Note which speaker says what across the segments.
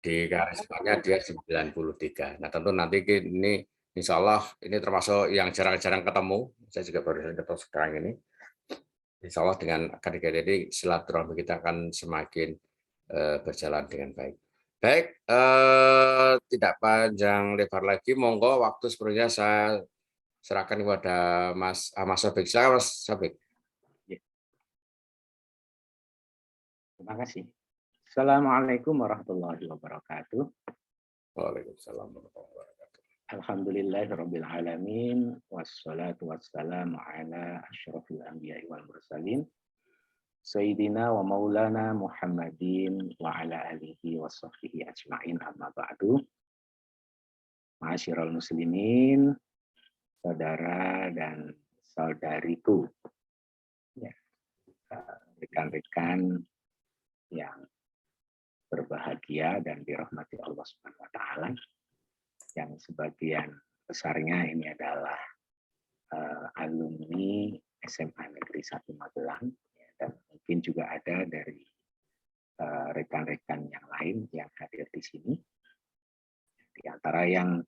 Speaker 1: Di karismanya dia 93. Nah, tentu nanti ini insya Allah ini termasuk yang jarang-jarang ketemu. Saya juga baru ketemu sekarang ini. Insya Allah dengan adik-adik ini silaturahmi kita akan semakin berjalan dengan baik. Baik, tidak panjang lebar lagi, monggo waktu sebenarnya saya serahkan kepada Mas Sobek. Silakan Mas Sobek.
Speaker 2: Terima kasih. Assalamualaikum warahmatullahi wabarakatuh.
Speaker 1: Waalaikumsalam warahmatullahi wabarakatuh.
Speaker 2: Alhamdulillahirabbil alamin wassalatu wassalamu ala asyrofil anbiya'i wal mursalin sayyidina wa maulana Muhammadin wa ala alihi wa sahbihi ajma'in amma ba'du. Ma'asyiral muslimin, saudara dan saudariku, ya, rekan-rekan yang berbahagia dan dirahmati Allah Subhanahu wa taala, yang sebagian besarnya ini adalah alumni SMA Negeri 1 Magelang, ya, dan mungkin juga ada dari rekan-rekan yang lain yang hadir di sini. Di antara yang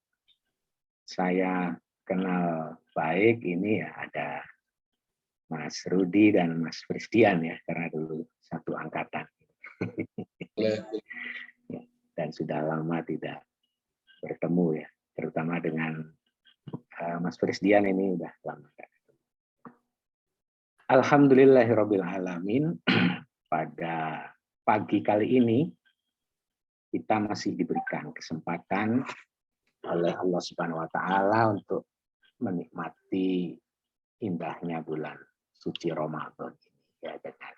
Speaker 2: saya kenal baik ini ya ada Mas Rudi dan Mas Fristian ya, karena dulu satu angkatan. Dan sudah lama tidak bertemu ya, terutama dengan Mas Fristian ini udah lama. Alhamdulillahirabbil alamin. Pada pagi kali ini kita masih diberikan kesempatan oleh Allah Subhanahu wa taala untuk menikmati indahnya bulan suci Ramadan ini ya, dengan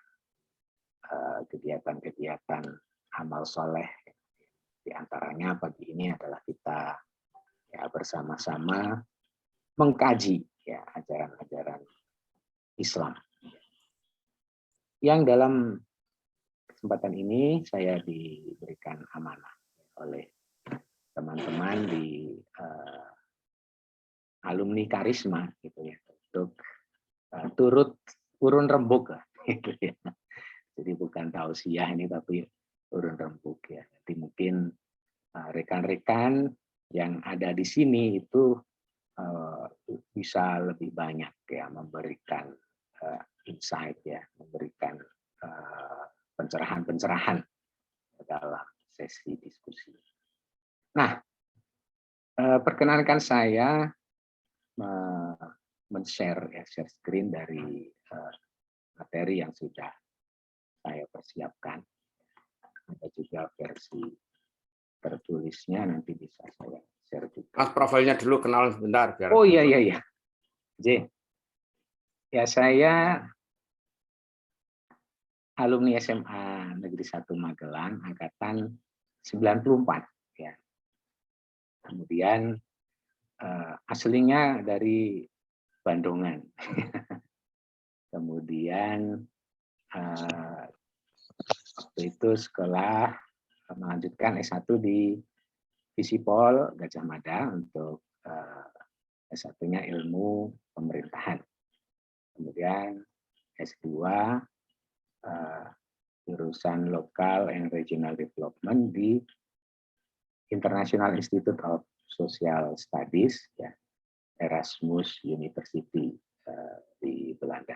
Speaker 2: kegiatan-kegiatan amal soleh. Di antaranya pagi ini adalah kita ya bersama-sama mengkaji ya ajaran-ajaran Islam. Yang dalam kesempatan ini saya diberikan amanah oleh teman-teman di alumni Karisma gitu ya, untuk turut urun rembuk lah, gitu ya. Jadi bukan tausiah ini tapi urun rembuk ya. Jadi mungkin rekan-rekan yang ada di sini itu bisa lebih banyak ya memberikan insight ya, memberikan pencerahan-pencerahan dalam sesi diskusi. Nah, perkenankan saya men-share ya, share screen dari materi yang sudah saya persiapkan. Ada juga versi tertulisnya, nanti bisa saya share juga.
Speaker 1: Mas, profilnya dulu kenal sebentar biar.
Speaker 2: Oh iya. J. Ya, saya alumni SMA Negeri 1 Magelang angkatan 94 ya. Kemudian aslinya dari Bandungan. Kemudian waktu itu sekolah melanjutkan S1 di Visipol Gajah Mada untuk S1-nya ilmu pemerintahan. Kemudian S2 jurusan Local and Regional Development di International Institute of Social Studies ya, Erasmus University di Belanda.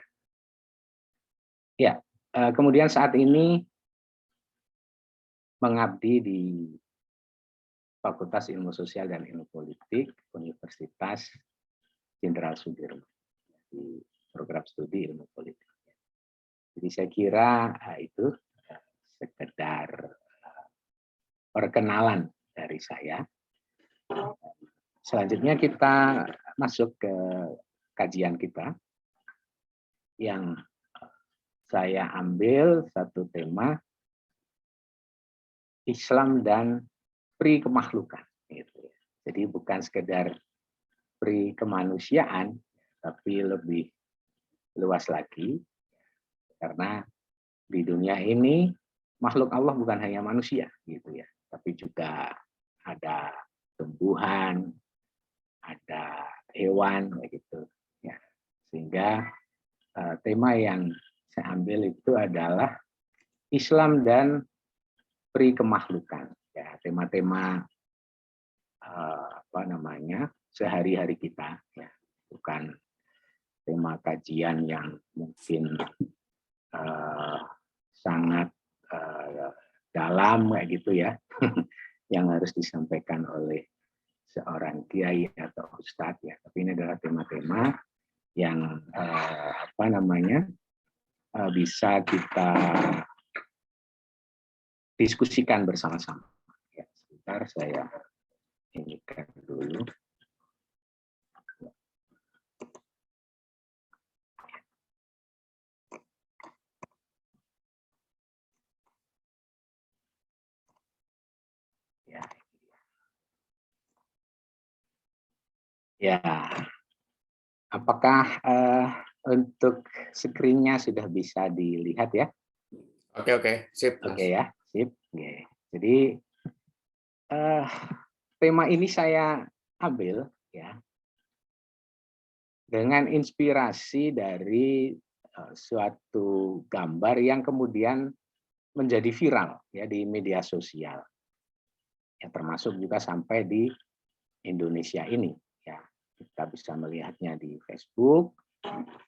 Speaker 2: Ya, kemudian saat ini mengabdi di Fakultas Ilmu Sosial dan Ilmu Politik Universitas Jenderal Sudirman di program studi ilmu politik. Jadi saya kira itu sekedar perkenalan dari saya. Selanjutnya kita masuk ke kajian kita yang saya ambil satu tema Islam dan pri kemakhlukan. Jadi bukan sekedar pri kemanusiaan, tapi lebih luas lagi, karena di dunia ini makhluk Allah bukan hanya manusia, gitu ya, tapi juga ada tumbuhan, ada hewan, begitu. Ya, sehingga tema yang saya ambil itu adalah Islam dan pri kemakhlukan. Ya, tema-tema apa namanya sehari-hari kita, ya, bukan tema kajian yang mungkin sangat dalam kayak gitu ya, yang harus disampaikan oleh seorang kiai atau ustadz ya. Tapi ini adalah tema-tema yang apa namanya bisa kita diskusikan bersama-sama. Ya, sebentar saya ini kan dulu. Ya, ya. Apakah untuk screen-nya sudah bisa dilihat ya?
Speaker 1: Oke, sip.
Speaker 2: Oke ya, sip. Oke. Jadi tema ini saya ambil ya dengan inspirasi dari suatu gambar yang kemudian menjadi viral ya di media sosial. Ya, termasuk juga sampai di Indonesia ini ya. Kita bisa melihatnya di Facebook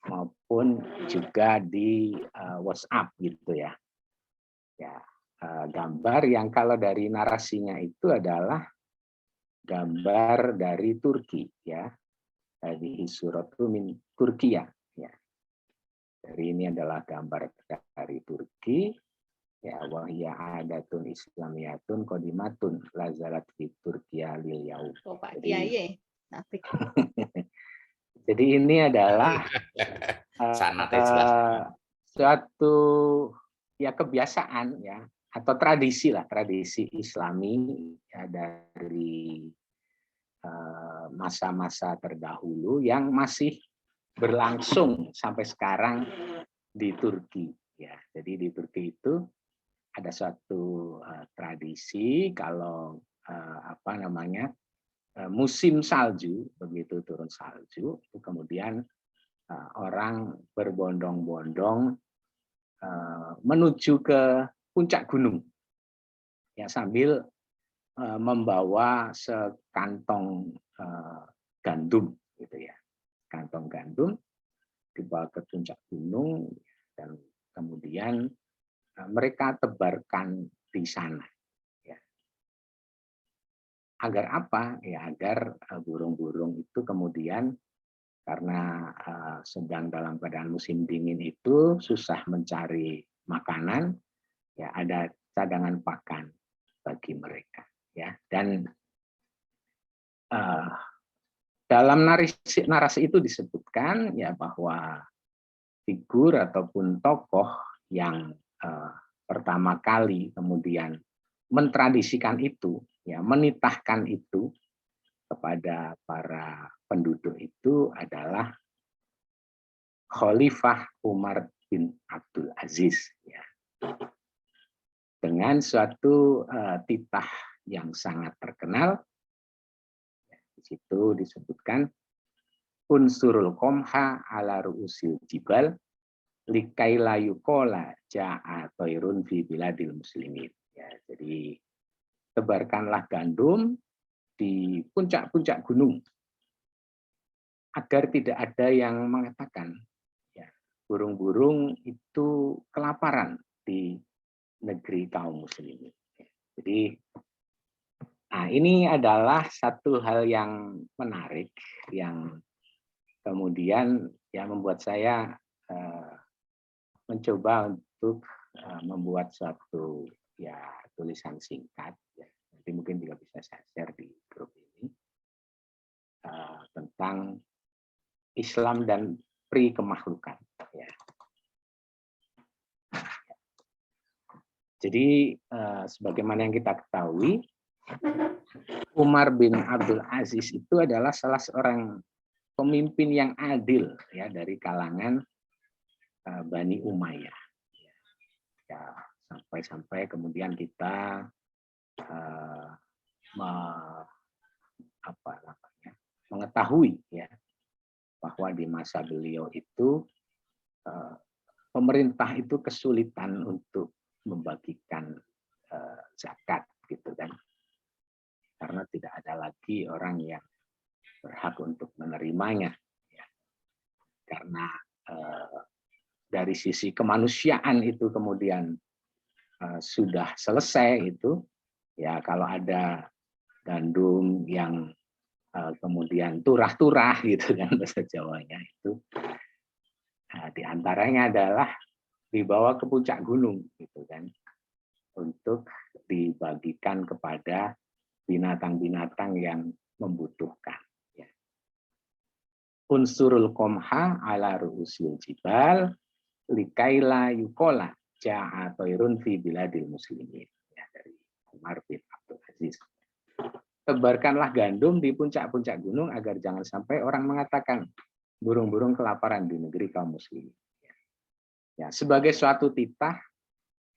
Speaker 2: maupun juga di WhatsApp gitu ya. Ya, gambar yang kalau dari narasinya itu adalah gambar dari Turki ya. Di suratu min Turkiya ya. Dari ini adalah gambar dari Turki ya, wahya adatun islamiyatun qadimatun lazalat fi Turkiya lil yaum.
Speaker 3: Oh, Pak Kiai.
Speaker 2: Jadi ini adalah suatu ya kebiasaan ya atau tradisi lah, tradisi Islami ya, dari masa-masa terdahulu yang masih berlangsung sampai sekarang di Turki ya. Jadi di Turki itu ada suatu tradisi kalau apa namanya musim salju, begitu turun salju itu kemudian orang berbondong-bondong menuju ke puncak gunung ya sambil membawa sekantong gandum gitu ya, kantong gandum dibawa ke puncak gunung dan kemudian mereka tebarkan di sana ya. Agar apa ya, agar burung-burung itu kemudian karena sedang dalam keadaan musim dingin itu susah mencari makanan ya, ada cadangan pakan bagi mereka ya. Dan dalam narasi itu disebutkan ya bahwa figur ataupun tokoh yang pertama kali kemudian mentradisikan itu ya, menitahkan itu kepada para penduduk itu adalah Khalifah Umar bin Abdul Aziz ya. Dengan suatu titah yang sangat terkenal. Di situ disebutkan unsurul qomha ala ru'usil jibal likai layukola ja'a toirun fi biladil muslimin. Ya, jadi tebarkanlah gandum di puncak-puncak gunung agar tidak ada yang mengatakan ya, burung-burung itu kelaparan di negeri kaum muslimin. Jadi nah, ini adalah satu hal yang menarik yang kemudian ya membuat saya mencoba untuk membuat suatu ya tulisan singkat ya. Nanti mungkin juga bisa saya share di grup ini tentang Islam dan pri kemakhlukan ya. Jadi sebagaimana yang kita ketahui, Umar bin Abdul Aziz itu adalah salah seorang pemimpin yang adil ya dari kalangan Bani Umayyah. Ya, sampai kemudian kita mengetahui ya bahwa di masa beliau itu pemerintah itu kesulitan untuk membagikan zakat gitu kan. bagi orang yang berhak untuk menerimanya. Ya. Karena dari sisi kemanusiaan itu kemudian sudah selesai itu, ya kalau ada gandum yang kemudian turah-turah gitu kan bahasa Jawanya itu, diantaranya adalah dibawa ke puncak gunung gitu kan, untuk dibagikan kepada binatang-binatang yang membutuhkan. Ya. Unsurul komha ala ru'usil jibal likaila yukola ja'a toirun fi biladil muslimin. Ya, dari Umar bin Abdul Aziz. Tebarkanlah gandum di puncak-puncak gunung agar jangan sampai orang mengatakan burung-burung kelaparan di negeri kaum muslimin. Ya, sebagai suatu titah,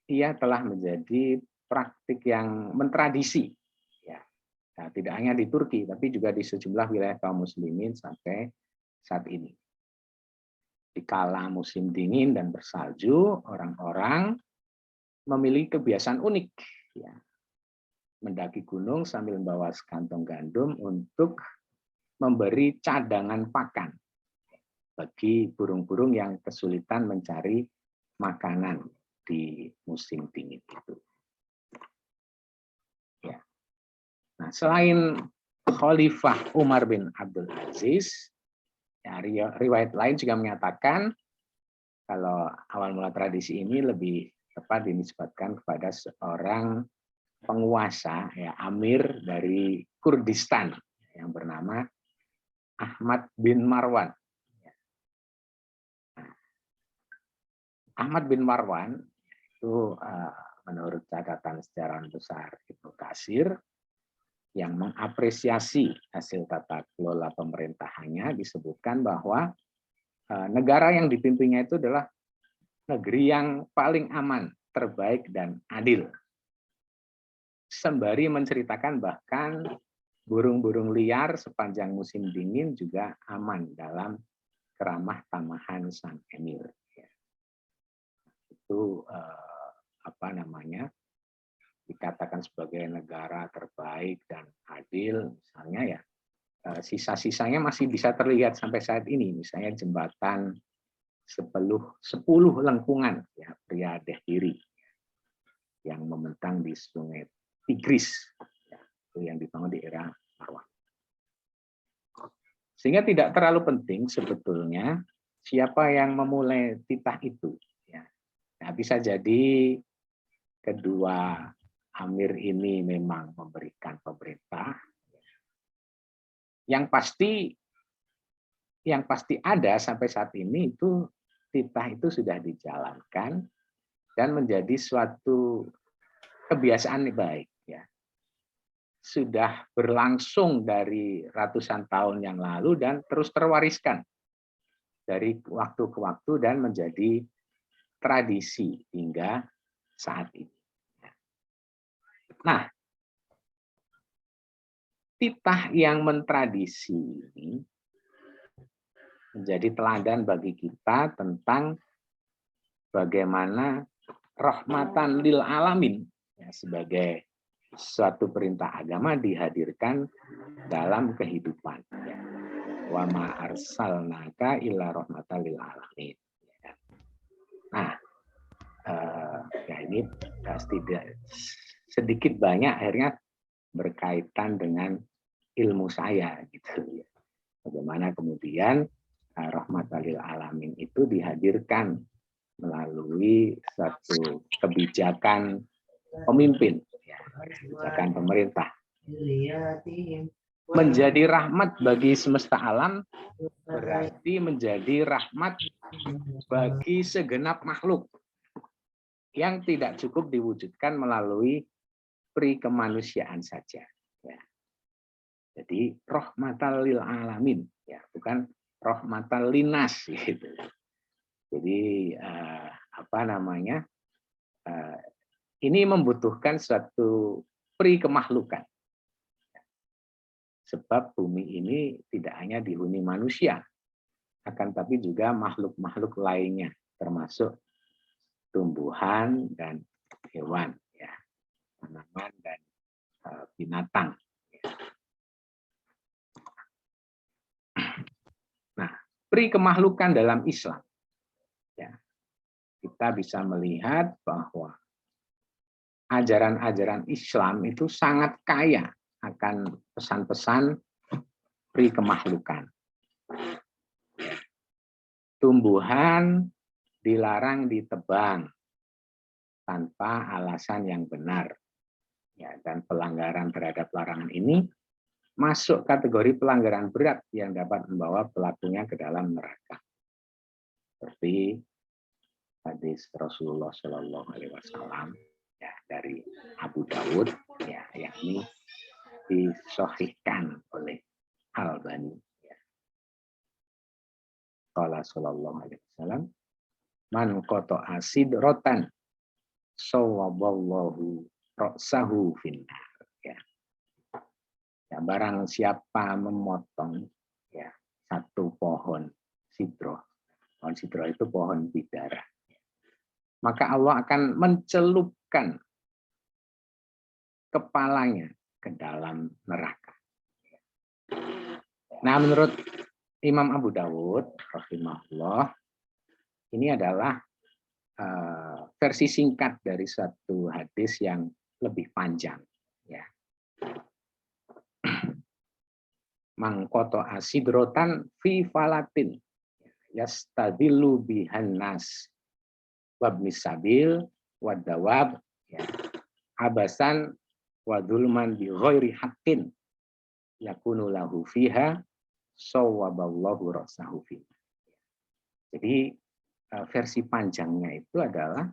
Speaker 2: ia telah menjadi praktik yang mentradisi. Ya. Nah, tidak hanya di Turki, tapi juga di sejumlah wilayah kaum muslimin sampai saat ini. Di kala musim dingin dan bersalju, orang-orang memiliki kebiasaan unik. Ya. Mendaki gunung sambil membawa sekantong gandum untuk memberi cadangan pakan bagi burung-burung yang kesulitan mencari makanan di musim dingin itu. Ya. Nah, selain Khalifah Umar bin Abdul Aziz, ya, riwayat lain juga menyatakan kalau awal mula tradisi ini lebih tepat dinisbatkan kepada seorang penguasa, ya, amir dari Kurdistan yang bernama Ahmad bin Marwan. Ahmad bin Marwan itu menurut catatan sejarah besar Ibnu Katsir yang mengapresiasi hasil tata kelola pemerintahannya, disebutkan bahwa negara yang dipimpinnya itu adalah negeri yang paling aman, terbaik, dan adil. Sembari menceritakan bahkan burung-burung liar sepanjang musim dingin juga aman dalam keramah tamahan sang emir. Itu dikatakan sebagai negara terbaik dan adil, misalnya ya sisa-sisanya masih bisa terlihat sampai saat ini, misalnya jembatan 10 lengkungan, ya, Priadeh Diri yang membentang di Sungai Tigris, ya, itu yang dibangun di era Marwan. Sehingga tidak terlalu penting sebetulnya siapa yang memulai titah itu. Nah, bisa jadi kedua amir ini memang memberikan pemerintah. Yang pasti ada sampai saat ini itu titah itu sudah dijalankan dan menjadi suatu kebiasaan baik. Ya. Sudah berlangsung dari ratusan tahun yang lalu dan terus terwariskan dari waktu ke waktu dan menjadi tradisi hingga saat ini. Nah, titah yang mentradisi ini menjadi teladan bagi kita tentang bagaimana rahmatan lil alamin, ya, sebagai suatu perintah agama dihadirkan dalam kehidupan. Ya. Wa ma arsalnaka illa rahmatan lil alamin. Nah, ya ini tidak sedikit banyak akhirnya berkaitan dengan ilmu saya gitu ya. Bagaimana kemudian rahmatan lil alamin itu dihadirkan melalui satu kebijakan pemimpin, ya, kebijakan pemerintah. Menjadi rahmat bagi semesta alam berarti menjadi rahmat bagi segenap makhluk yang tidak cukup diwujudkan melalui pri kemanusiaan saja. Ya. Jadi rahmatan lil alamin, ya, bukan rahmatan linas gitu. Jadi ini membutuhkan suatu pri kemahlukan. Sebab bumi ini tidak hanya dihuni manusia, akan tapi juga makhluk-makhluk lainnya, termasuk tumbuhan dan hewan, ya, tanaman dan binatang. Pri kemahlukan dalam Islam. Ya, kita bisa melihat bahwa ajaran-ajaran Islam itu sangat kaya akan pesan-pesan pri kemahlukan. Tumbuhan dilarang ditebang tanpa alasan yang benar. Ya, dan pelanggaran terhadap larangan ini masuk kategori pelanggaran berat yang dapat membawa pelakunya ke dalam neraka. Seperti hadis Rasulullah Shallallahu Alaihi Wasallam ya, dari Abu Dawud, ya, yang ini disahihkan oleh Albani. Ya. Qala Shallallahu Alaihi Wasallam, man qata'a sidratan sawaballahu ra'sahu finnar. Ya. Ya, barang siapa memotong ya satu pohon sidroh. Pohon sidroh itu pohon bidara. Maka Allah akan mencelupkan kepalanya ke dalam neraka. Nah, menurut Imam Abu Dawud rahimahullah, ini adalah versi singkat dari satu hadis yang lebih panjang. Ya. Mangkoto asidrotan fi falatin yastadillu bihan nas wabnis sabil wadawab ya, abasan wadulman bi ghairi haqqin yakunu lahu fiha sawaballahu rasahu fiha. Jadi versi panjangnya itu adalah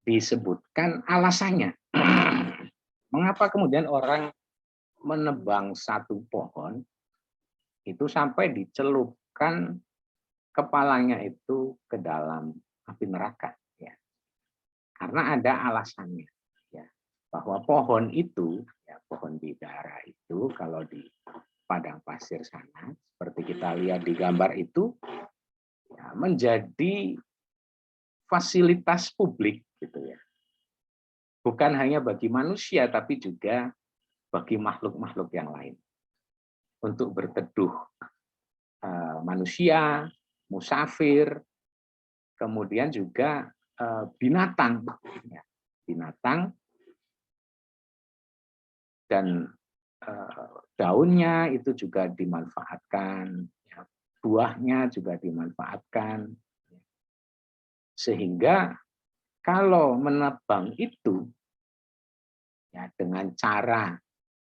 Speaker 2: disebutkan alasannya. Mengapa kemudian orang menebang satu pohon itu sampai dicelupkan kepalanya itu ke dalam api neraka, ya. Karena ada alasannya, ya, bahwa pohon itu, ya, pohon bidara itu kalau di padang pasir sana, seperti kita lihat di gambar itu, ya, menjadi fasilitas publik, gitu ya. Bukan hanya bagi manusia, tapi juga bagi makhluk-makhluk yang lain. Untuk berteduh manusia, musafir, kemudian juga binatang. Binatang dan daunnya itu juga dimanfaatkan, buahnya juga dimanfaatkan. Sehingga kalau menebang itu ya dengan cara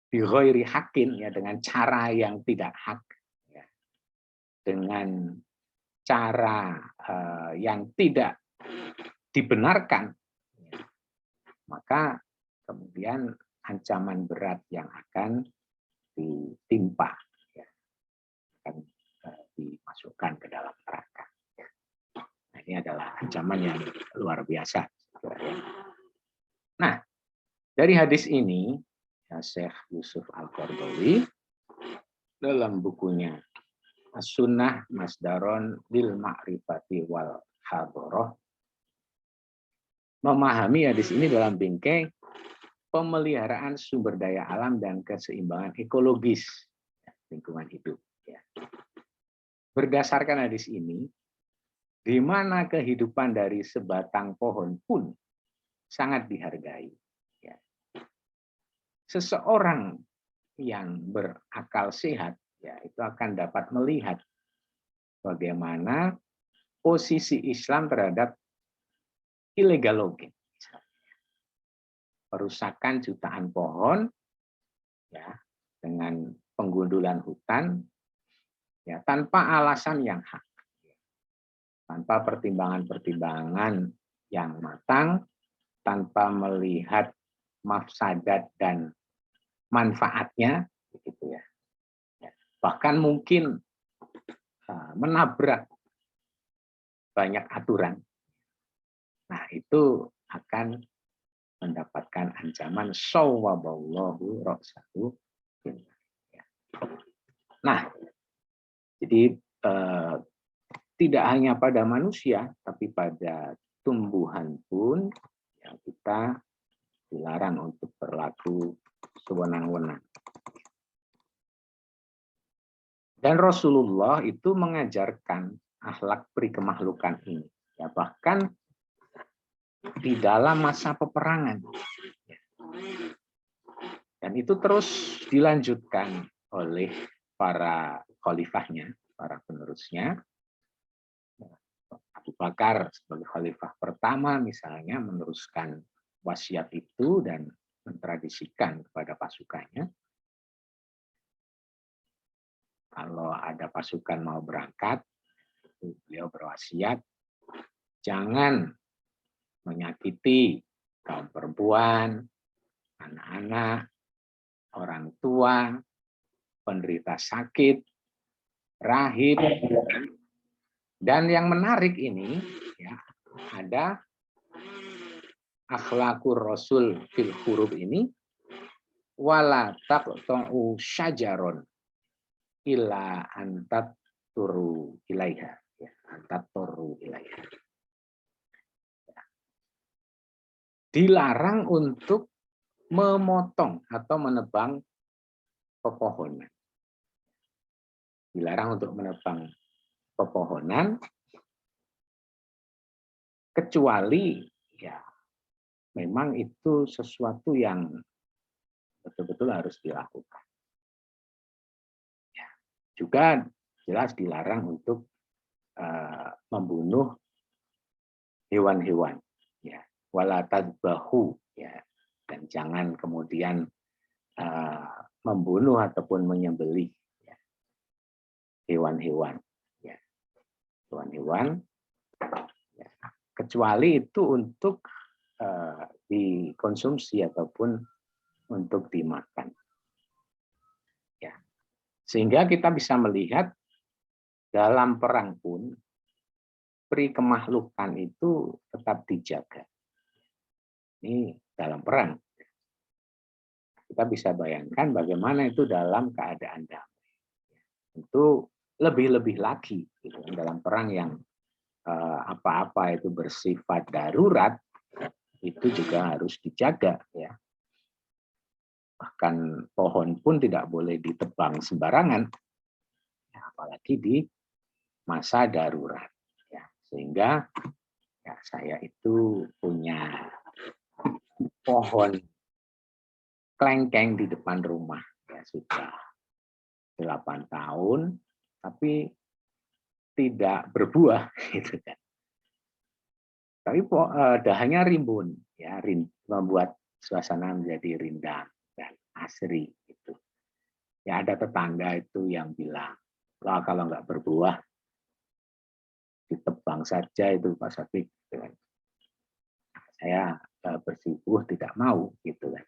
Speaker 2: bighairi haqqin, ya, dengan cara yang tidak hak, ya, dengan cara yang tidak dibenarkan, ya, maka kemudian ancaman berat yang akan ditimpa, ya, akan dimasukkan ke dalam neraka. Nah, ini adalah ancaman yang luar biasa. Nah, dari hadis ini, ya, Syekh Yusuf Al-Qaradawi dalam bukunya As-Sunnah Masdaron lil Ma'rifati wal Hadharah memahami hadis ini dalam bingkai pemeliharaan sumber daya alam dan keseimbangan ekologis lingkungan hidup. Ya. Berdasarkan hadis ini, di mana kehidupan dari sebatang pohon pun sangat dihargai. Ya. Seseorang yang berakal sehat, ya, itu akan dapat melihat bagaimana posisi Islam terhadap illegal logging, perusakan jutaan pohon, ya, dengan penggundulan hutan, ya, tanpa alasan yang hak, tanpa pertimbangan-pertimbangan yang matang, tanpa melihat mafsadat dan manfaatnya, begitu ya. Bahkan mungkin menabrak banyak aturan. Nah, itu akan mendapatkan ancaman sawaballahu ra'sahu. Nah, jadi tidak hanya pada manusia, tapi pada tumbuhan pun yang kita dilarang untuk berlaku sewenang-wenang. Dan Rasulullah itu mengajarkan akhlak pri kemakhlukan ini. Ya, bahkan di dalam masa peperangan. Dan itu terus dilanjutkan oleh para khalifahnya, para penerusnya. Abu Bakar sebagai khalifah pertama misalnya meneruskan wasiat itu dan mentradisikan kepada pasukannya. Kalau ada pasukan mau berangkat, beliau berwasiat, jangan menyakiti kaum perempuan, anak-anak, orang tua, penderita sakit, rahib. Dan yang menarik ini, ya, ada akhlaqur rasul fil huruf ini, wala taqta'u syajaron illa antat turu ilaiha, ya, antat turu ilaiha. Dilarang untuk memotong atau menebang pepohonan. Dilarang untuk menebang pepohonan kecuali ya memang itu sesuatu yang betul-betul harus dilakukan. Ya, juga jelas dilarang untuk membunuh hewan-hewan, ya, wala tadbahu, ya, dan jangan kemudian membunuh ataupun menyembelih ya, hewan-hewan, ya, hewan-hewan, ya, kecuali itu untuk dikonsumsi ataupun untuk dimakan. Ya. Sehingga kita bisa melihat dalam perang pun pri kemakhlukan itu tetap dijaga. Ini dalam perang. Kita bisa bayangkan bagaimana itu dalam keadaan damai. Itu lebih-lebih lagi gitu, dalam perang yang apa-apa itu bersifat darurat, itu juga harus dijaga, ya. Bahkan pohon pun tidak boleh ditebang sembarangan, ya, apalagi di masa darurat, ya. Sehingga ya, saya itu punya pohon klengkeng di depan rumah, ya, sudah 8 tahun, tapi tidak berbuah, gitu kan. Tapi dahannya rimbun, ya, membuat suasana menjadi rindang dan asri. Gitu. Ya, ada tetangga itu yang bilang, wah kalau nggak berbuah, ditebang saja itu Pak Safik. Gitu kan. Saya bersikukuh tidak mau, gitu kan.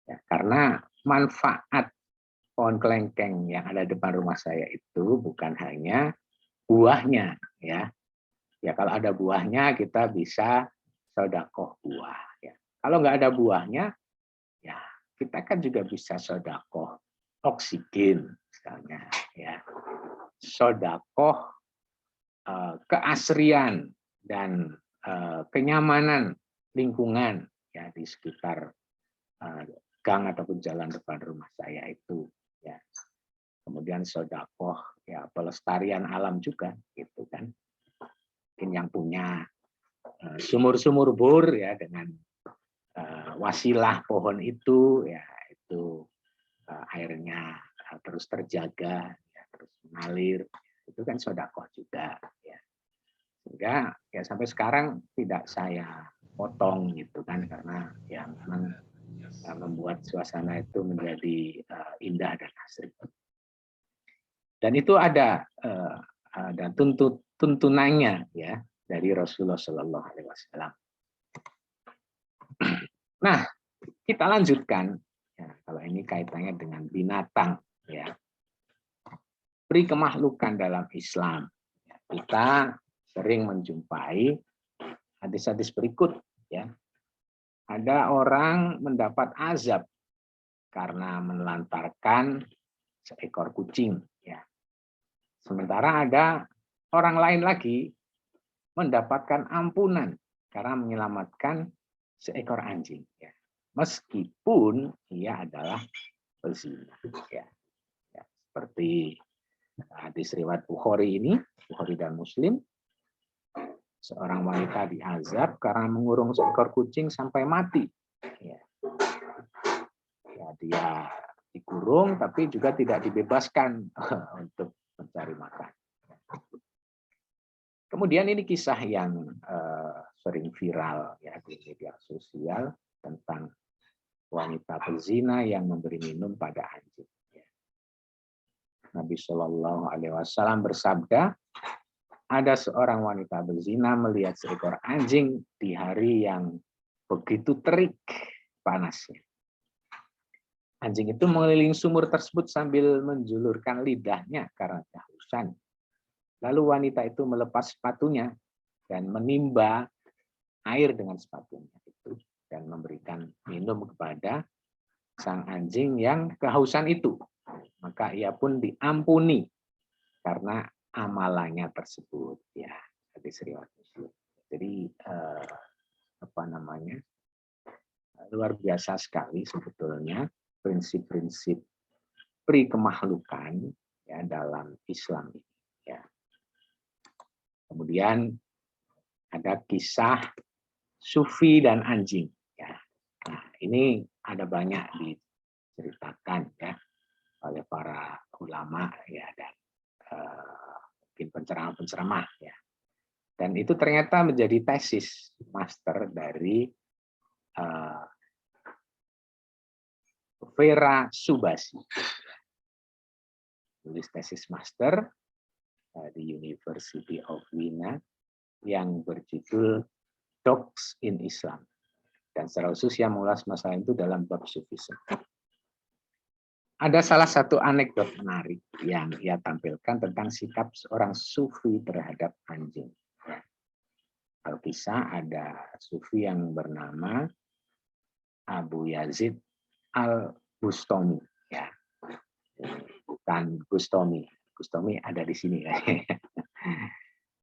Speaker 2: Ya, karena manfaat pohon kelengkeng yang ada di depan rumah saya itu bukan hanya buahnya, ya. Ya kalau ada buahnya kita bisa sedekah buah. Ya. Kalau nggak ada buahnya, ya kita kan juga bisa sedekah oksigen misalnya, ya. Sedekah keasrian dan kenyamanan lingkungan ya di sekitar gang ataupun jalan depan rumah saya itu. Ya. Kemudian sedekah ya pelestarian alam juga, gitu kan. Mungkin yang punya sumur-sumur bor ya dengan wasilah pohon itu ya itu airnya terus terjaga ya, terus mengalir, itu kan sedekah juga ya. Sehingga ya sampai sekarang tidak saya potong gitu kan, karena ya memang membuat suasana itu menjadi indah dan asri. Dan itu ada tuntunannya ya dari Rasulullah Shallallahu Alaihi Wasallam. Nah, kita lanjutkan. Ya, kalau ini kaitannya dengan binatang, ya. Pri kemakhlukan dalam Islam. Ya, kita sering menjumpai hadis-hadis berikut. Ya, ada orang mendapat azab karena menelantarkan seekor kucing. Ya. Sementara ada orang lain lagi mendapatkan ampunan karena menyelamatkan seekor anjing. Ya. Meskipun ia adalah pezina. Ya. Ya. Seperti Hadis riwayat Bukhari ini, Bukhari dan Muslim, seorang wanita diazab karena mengurung seekor kucing sampai mati. Ya, dia dikurung tapi juga tidak dibebaskan untuk mencari makan. Kemudian ini kisah yang sering viral ya di media sosial tentang wanita pezina yang memberi minum pada anjing. Nabi Shallallahu Alaihi Wasallam bersabda, ada seorang wanita berzina melihat seekor anjing di hari yang begitu terik panasnya. Anjing itu mengelilingi sumur tersebut sambil menjulurkan lidahnya karena kehausan. Lalu wanita itu melepas sepatunya dan menimba air dengan sepatunya itu dan memberikan minum kepada sang anjing yang kehausan itu. Maka ia pun diampuni karena amalannya tersebut. Ya, hadis riwayat Muslim. Jadi luar biasa sekali sebetulnya prinsip-prinsip pri kemahlukan ya dalam Islam ini. Ya. Kemudian ada kisah sufi dan anjing. Ya. Nah, ini ada banyak diceritakan ya oleh para ulama ya dan mungkin penceramah-penceramah ya. Dan itu ternyata menjadi tesis master dari Vera Subasi. Tulis tesis master di University of Vienna yang berjudul Dogs in Islam. Dan secara khusus yang mengulas masalah itu dalam bab sufisme. Ada salah satu anekdot menarik yang ia tampilkan tentang sikap seorang sufi terhadap anjing. Alkisah ada sufi yang bernama Abu Yazid Al-Bustami. Ya. Bukan Bustami. Bustami ada di sini.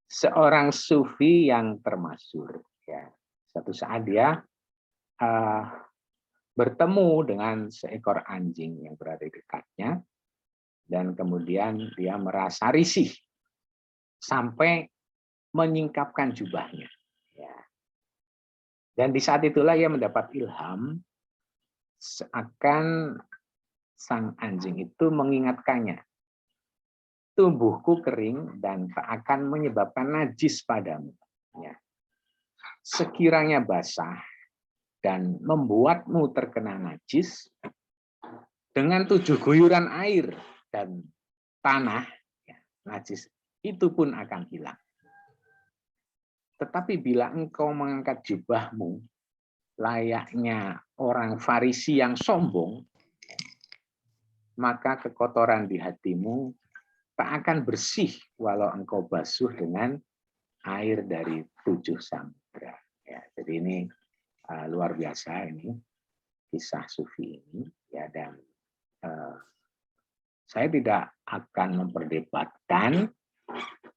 Speaker 2: Seorang sufi yang termasyhur. Ya. Suatu saat dia bertemu dengan seekor anjing yang berada di dekatnya. Dan kemudian dia merasa risih. Sampai menyingkapkan jubahnya. Ya. Dan di saat itulah ia mendapat ilham seakan sang anjing itu mengingatkannya. Tubuhku kering dan tak akan menyebabkan najis padamu. Ya. Sekiranya basah dan membuatmu terkena najis, dengan 7 guyuran air dan tanah, ya, najis itu pun akan hilang. Tetapi bila engkau mengangkat jubahmu, layaknya orang Farisi yang sombong, maka kekotoran di hatimu tak akan bersih walau engkau basuh dengan air dari 7 samudra. Ya, jadi ini luar biasa ini kisah sufi ini ya dan saya tidak akan memperdebatkan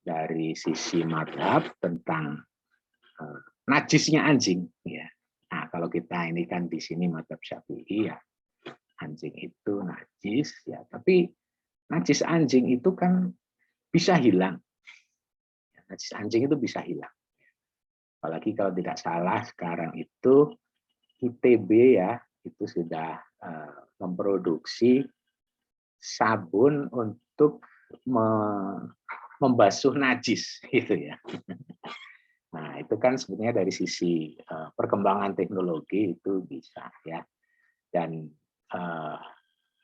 Speaker 2: dari sisi madhab tentang najisnya anjing ya. Nah, kalau kita ini kan di sini madhab Syafi'i ya anjing itu najis ya, tapi najis anjing itu kan bisa hilang. Najis anjing itu bisa hilang. Apalagi kalau tidak salah sekarang itu ITB ya itu sudah memproduksi sabun untuk membasuh najis gitu ya. Nah itu kan sebenarnya dari sisi perkembangan teknologi itu bisa ya. Dan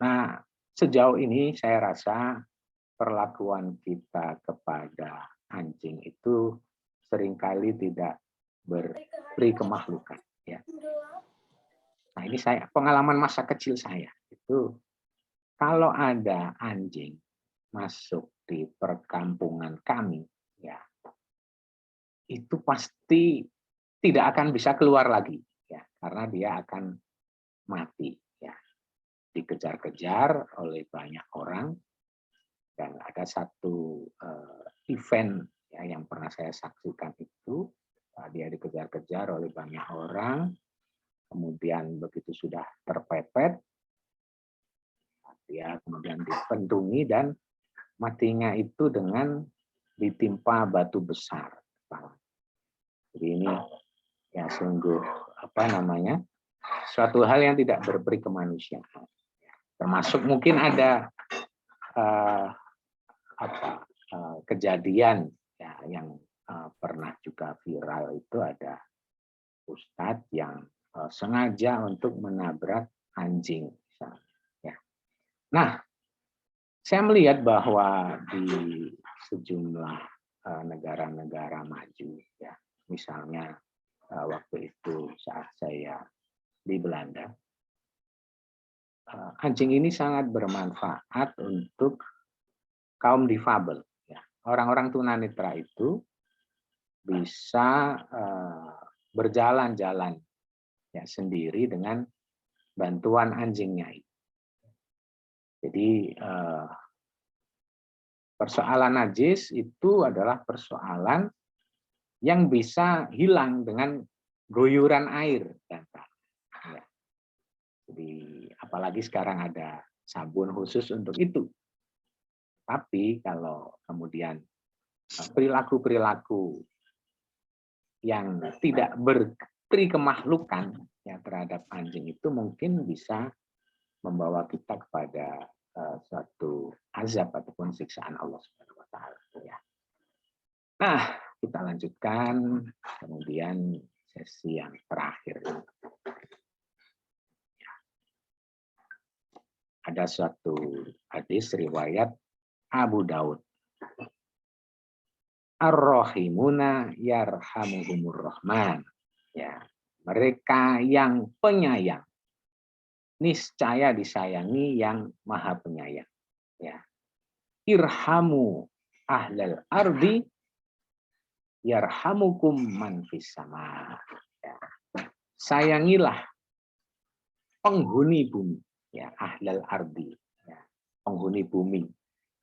Speaker 2: nah sejauh ini saya rasa perlakuan kita kepada anjing itu seringkali tidak beri kemahlukan. Ya. Nah ini saya pengalaman masa kecil saya itu kalau ada anjing masuk di perkampungan kami, ya itu pasti tidak akan bisa keluar lagi, ya karena dia akan mati, ya dikejar-kejar oleh banyak orang. Dan ada satu event ya, yang pernah saya saksikan itu, dia dikejar-kejar oleh banyak orang, kemudian begitu sudah terpepet, dia kemudian dipendungi dan matinya itu dengan ditimpa batu besar. Jadi ini ya sungguh suatu hal yang tidak berperi kemanusiaan. Termasuk mungkin ada kejadian ya, yang pernah juga viral itu ada ustadz yang sengaja untuk menabrak anjing. Ya. Nah, saya melihat bahwa di sejumlah negara-negara maju, ya, misalnya waktu itu saat saya di Belanda, anjing ini sangat bermanfaat untuk kaum difabel. Ya. Orang-orang tunanetra itu bisa berjalan-jalan ya sendiri dengan bantuan anjingnya itu. Jadi persoalan najis itu adalah persoalan yang bisa hilang dengan guyuran air. Ya. Jadi apalagi sekarang ada sabun khusus untuk itu. Tapi kalau kemudian perilaku-perilaku yang tidak berperi kemahlukan ya terhadap anjing itu mungkin bisa membawa kita kepada suatu azab ataupun siksaan Allah Subhanahu wa taala ya. Nah, kita lanjutkan kemudian sesi yang terakhir. Ada suatu hadis riwayat Abu Daud. Ar-Rahimuna yarhamuhumur Rahman. Ya, mereka yang penyayang niscaya disayangi yang maha penyayang. Ya. Irhamu ahlal ardi yarhamukum man fis sama. Ya. Sayangilah penghuni bumi, ya, ahlal ardi, ya, penghuni bumi.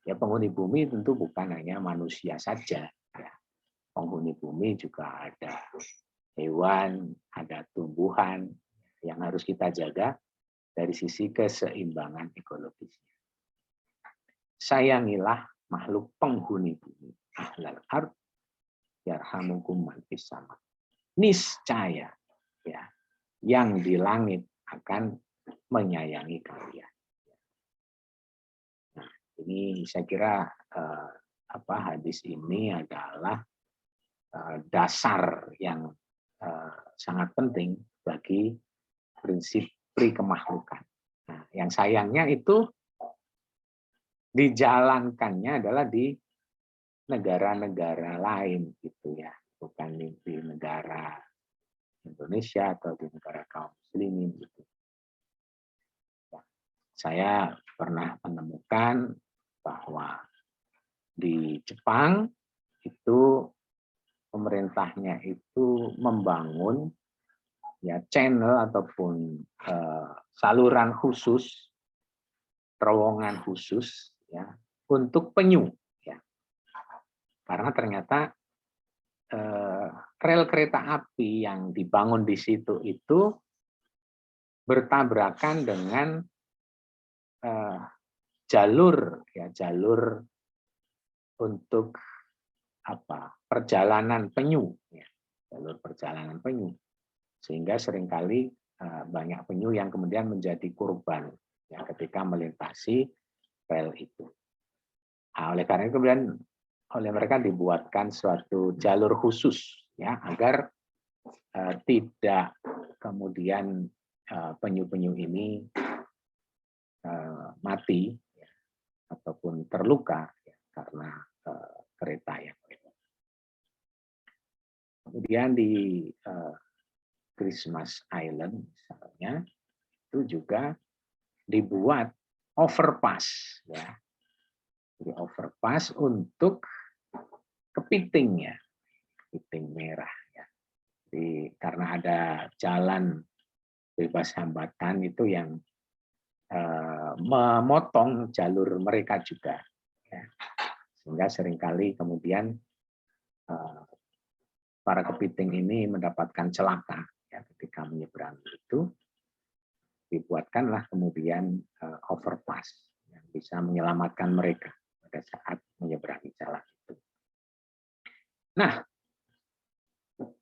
Speaker 2: Ya, penghuni bumi tentu bukan hanya manusia saja. Ya. Penghuni bumi juga ada hewan, ada tumbuhan yang harus kita jaga dari sisi keseimbangan ekologisnya. Sayangilah makhluk penghuni bumi. Ahlal ard yarhamukum man fis sama. Niscaya ya, yang di langit akan menyayangi kalian. Nah, ini saya kira hadis ini adalah dasar yang sangat penting bagi prinsip pri kemahlukan. Nah, yang sayangnya itu dijalankannya adalah di negara-negara lain gitu ya, bukan di negara Indonesia atau di negara kaum muslimin gitu. Saya pernah menemukan bahwa di Jepang itu pemerintahnya itu membangun ya channel ataupun saluran khusus, terowongan khusus ya untuk penyu ya. Karena ternyata rel kereta api yang dibangun di situ itu bertabrakan dengan jalur untuk perjalanan penyu ya, jalur perjalanan penyu, sehingga seringkali banyak penyu yang kemudian menjadi korban ya ketika melintasi rel itu. Nah, oleh karena itu kemudian oleh mereka dibuatkan suatu jalur khusus ya agar tidak kemudian penyu-penyu ini mati ya, ataupun terluka ya, karena kereta yang lewat. Kemudian di Christmas Island misalnya itu juga dibuat overpass ya. Jadi overpass untuk kepiting ya, kepiting merah ya. Jadi karena ada jalan bebas hambatan itu yang memotong jalur mereka juga ya. Sehingga seringkali kemudian para kepiting ini mendapatkan celaka ya, ketika menyeberang itu dibuatkanlah kemudian overpass yang bisa menyelamatkan mereka. pada saat menyeberangi jalan itu. Nah,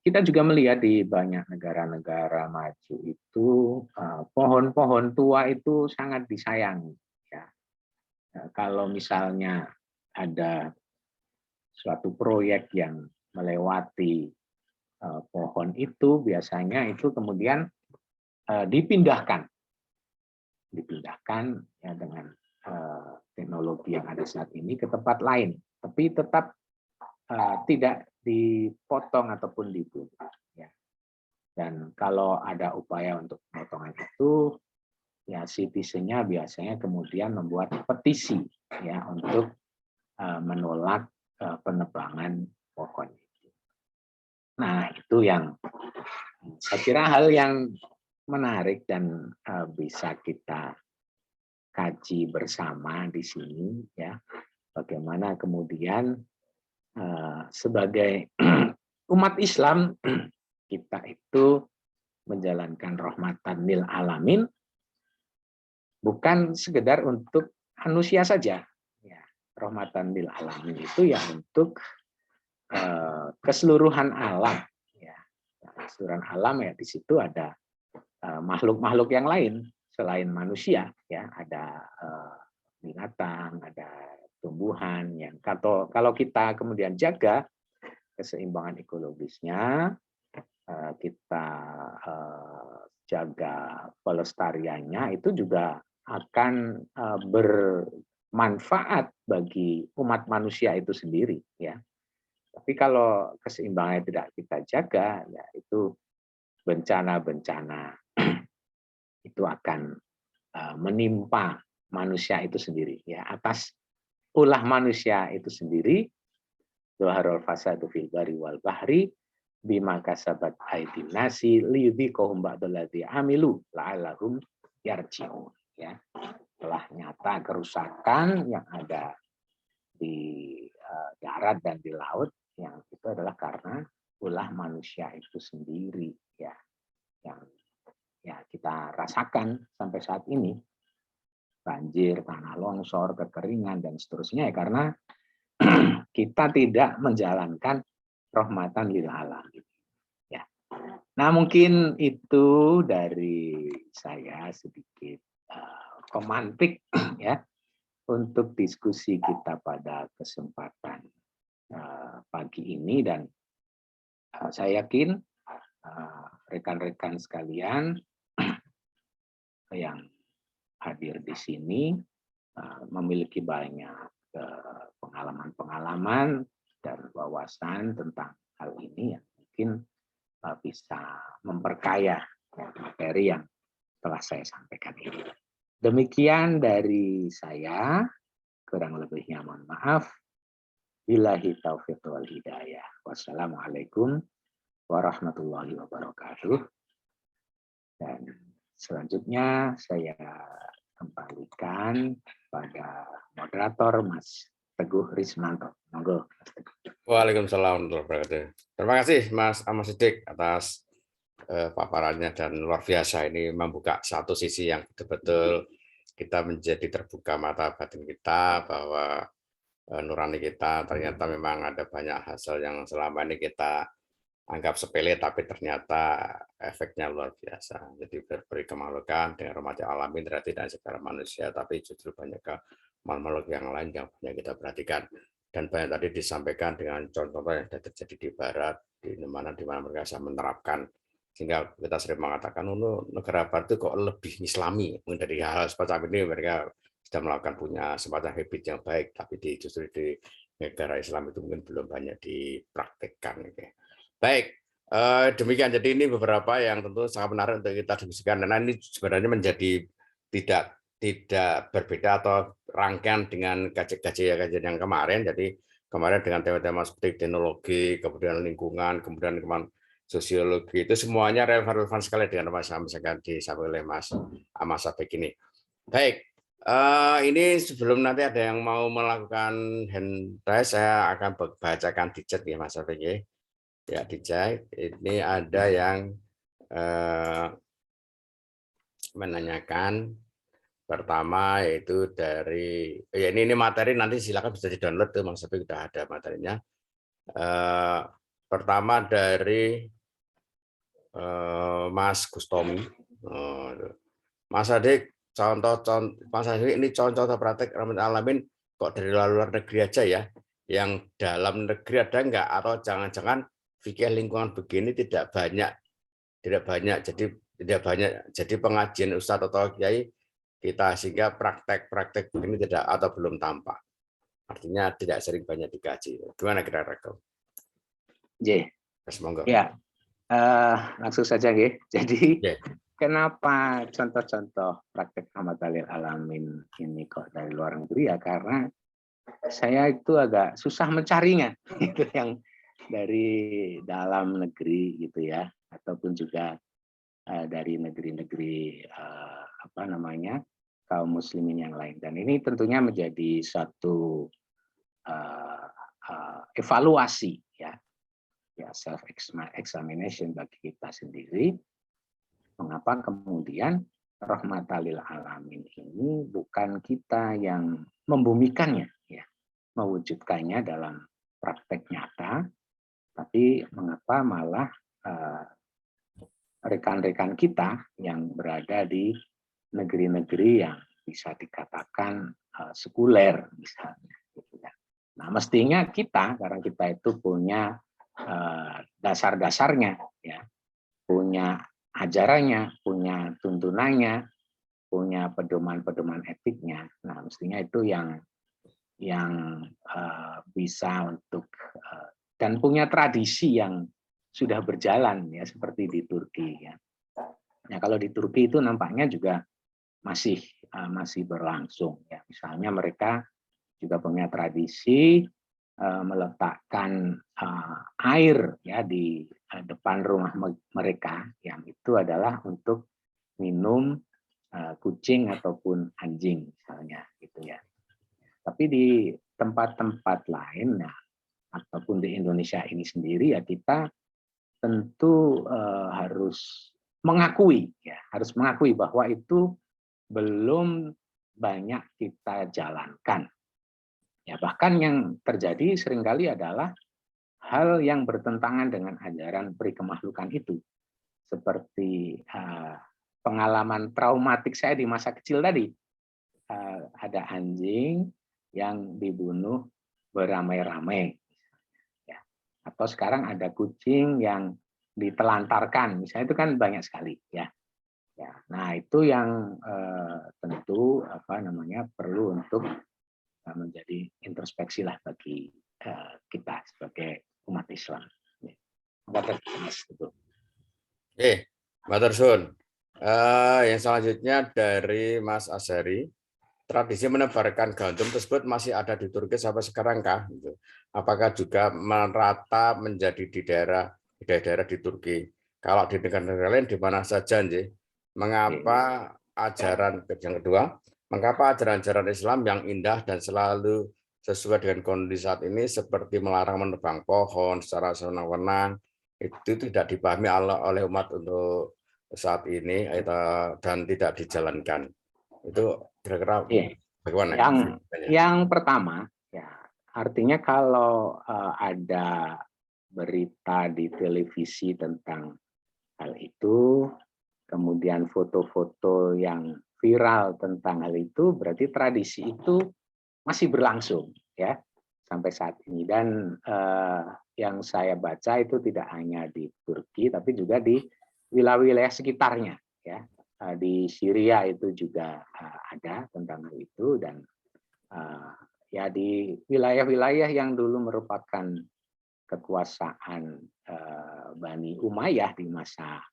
Speaker 2: kita juga melihat di banyak negara-negara maju itu pohon-pohon tua itu sangat disayangi. Ya. Kalau misalnya ada suatu proyek yang melewati pohon itu, biasanya itu kemudian dipindahkan ya dengan teknologi yang ada saat ini ke tempat lain, tapi tetap tidak dipotong ataupun dibunuh. Ya. Dan kalau ada upaya untuk pemotongan itu, ya citizen-nya biasanya kemudian membuat petisi ya untuk menolak penebangan pohon itu. Nah, itu yang saya kira hal yang menarik dan bisa kita kaji bersama di sini ya. Bagaimana kemudian sebagai umat Islam kita itu menjalankan rahmatan lil alamin bukan sekedar untuk manusia saja. Ya, rahmatan lil alamin itu ya untuk keseluruhan alam. Ya, keseluruhan alam ya di situ ada makhluk-makhluk yang lain selain manusia. Ya, ada binatang, ada tumbuhan yang kalau kita kemudian jaga keseimbangan ekologisnya, kita jaga pelestariannya, itu juga akan bermanfaat bagi umat manusia itu sendiri ya. Tapi kalau keseimbangannya tidak kita jaga, ya itu bencana-bencana itu akan menimpa manusia itu sendiri ya, atas ulah manusia itu sendiri. Dhaharul fasadu fil bari wal bahri bima kasabat aydin nasi liyudhiqahum ba'dalladzi amilu la'allahum yarji'un ya. Telah nyata kerusakan yang ada di darat dan di laut, yang itu adalah karena ulah manusia itu sendiri ya, yang ya kita rasakan sampai saat ini, banjir, tanah longsor, kekeringan dan seterusnya ya, karena kita tidak menjalankan rahmatan lil alamin ya. Nah, mungkin itu dari saya sedikit pemantik ya untuk diskusi kita pada kesempatan pagi ini, dan saya yakin rekan-rekan sekalian yang hadir di sini memiliki banyak pengalaman-pengalaman dan wawasan tentang hal ini yang mungkin bisa memperkaya materi yang telah saya sampaikan ini. Demikian dari saya, kurang lebihnya mohon maaf. Billahi taufiq wal hidayah. Wassalamualaikum warahmatullahi wabarakatuh. Dan selanjutnya saya kembalikan pada moderator Mas Teguh Rismanto. Monggo.
Speaker 1: Waalaikumsalam warahmatullahi wabarakatuh. Terima kasih Mas Ahmad Siddiq atas paparannya, dan luar biasa ini membuka satu sisi yang betul-betul kita menjadi terbuka mata batin kita bahwa nurani kita ternyata memang ada banyak hasil yang selama ini kita anggap sepele, tapi ternyata efeknya luar biasa. Jadi berberi kemalukan dengan rahmat alamin ternyata tidak secara manusia, tapi justru banyak makhluk yang lain yang banyak kita perhatikan. Dan banyak tadi disampaikan dengan contoh yang sudah terjadi di Barat, di mana mereka bisa menerapkan, sehingga kita sering mengatakan, negara Barat itu kok lebih Islami. Mungkin dari hal semacam ini mereka sudah melakukan punya semacam habit yang baik, tapi justru di negara Islam itu mungkin belum banyak dipraktikkan. Baik, demikian. Jadi ini beberapa yang tentu sangat menarik untuk kita diskusikan, dan ini sebenarnya menjadi tidak berbeda atau rangkaian dengan kajian yang kemarin. Jadi kemarin dengan tema-tema seperti teknologi, kemudian lingkungan, kemudian sosiologi, itu semuanya relevan sekali dengan apa yang disampaikan oleh Mas Ahmad Siddiq ini. Baik, ini sebelum nanti ada yang mau melakukan hand raise, saya akan bacakan di chat ya Mas Siddiq. Ya, di chat ini ada yang menanyakan Pertama yaitu dari ya ini materi nanti silakan bisa di-download tuh Mas Sofi, sudah ada materinya. Pertama dari Mas Gustomi. Mas Adik, Mas Adik ini contoh praktek rahmat alamin kok dari luar negeri aja ya. Yang dalam negeri ada enggak, atau jangan-jangan fikih lingkungan begini tidak banyak jadi pengajian ustadz atau kiai kita, sehingga praktek-praktek begini tidak atau belum tampak. Artinya tidak sering banyak dikaji. Gimana kira-kira? Semoga.
Speaker 2: Ya, langsung saja ya. Jadi kenapa contoh-contoh praktek rahmatal lil alamin ini kok dari luar negeri ya, karena saya itu agak susah mencarinya itu yang dari dalam negeri gitu ya, ataupun juga dari negeri-negeri apa namanya kaum muslimin yang lain. Dan ini tentunya menjadi satu evaluasi ya self examination bagi kita sendiri. Mengapa kemudian rahmatal lil alamin ini bukan kita yang membumikannya ya, mewujudkannya dalam praktek nyata, tapi mengapa malah rekan-rekan kita yang berada di negeri-negeri yang bisa dikatakan sekuler misalnya gitu ya. Nah, mestinya kita, karena kita itu punya dasar-dasarnya ya, punya ajarannya, punya tuntunannya, punya pedoman-pedoman etiknya. Nah, mestinya itu yang bisa untuk dan punya tradisi yang sudah berjalan ya, seperti di Turki ya. Nah, kalau di Turki itu nampaknya juga masih berlangsung ya. Misalnya mereka juga punya tradisi meletakkan air ya di depan rumah mereka, yang itu adalah untuk minum kucing ataupun anjing misalnya gitu ya. Tapi di tempat-tempat lain nah, ataupun di Indonesia ini sendiri ya, kita tentu harus mengakui bahwa itu belum banyak kita jalankan. Ya, bahkan yang terjadi seringkali adalah hal yang bertentangan dengan ajaran peri kemakhlukan itu. Seperti pengalaman traumatik saya di masa kecil tadi. Ada anjing yang dibunuh beramai-ramai. Ya. Atau sekarang ada kucing yang ditelantarkan. Misalnya itu kan banyak sekali. Ya. Ya. Nah itu yang tentu perlu untuk menjadi introspeksi lah bagi kita sebagai umat Islam.
Speaker 1: Mbak Tersun. Yang selanjutnya dari Mas Azhari, tradisi menebarkan gandum tersebut masih ada di Turki sampai sekarang kah? Apakah juga merata menjadi di daerah di Turki? Kalau di negara lain di mana saja, mengapa yang kedua, mengapa ajaran-ajaran Islam yang indah dan selalu sesuai dengan kondisi saat ini seperti melarang menebang pohon secara sewenang-wenang itu tidak dipahami oleh umat untuk saat ini dan tidak dijalankan? Itu kira-kira bagaimana?
Speaker 2: Yang pertama ya, artinya kalau ada berita di televisi tentang hal itu, kemudian foto-foto yang viral tentang hal itu, berarti tradisi itu masih berlangsung ya sampai saat ini. Dan yang saya baca itu tidak hanya di Turki, tapi juga di wilayah-wilayah sekitarnya ya. Di Syria itu juga ada tentang hal itu, dan ya di wilayah-wilayah yang dulu merupakan kekuasaan Bani Umayyah di masa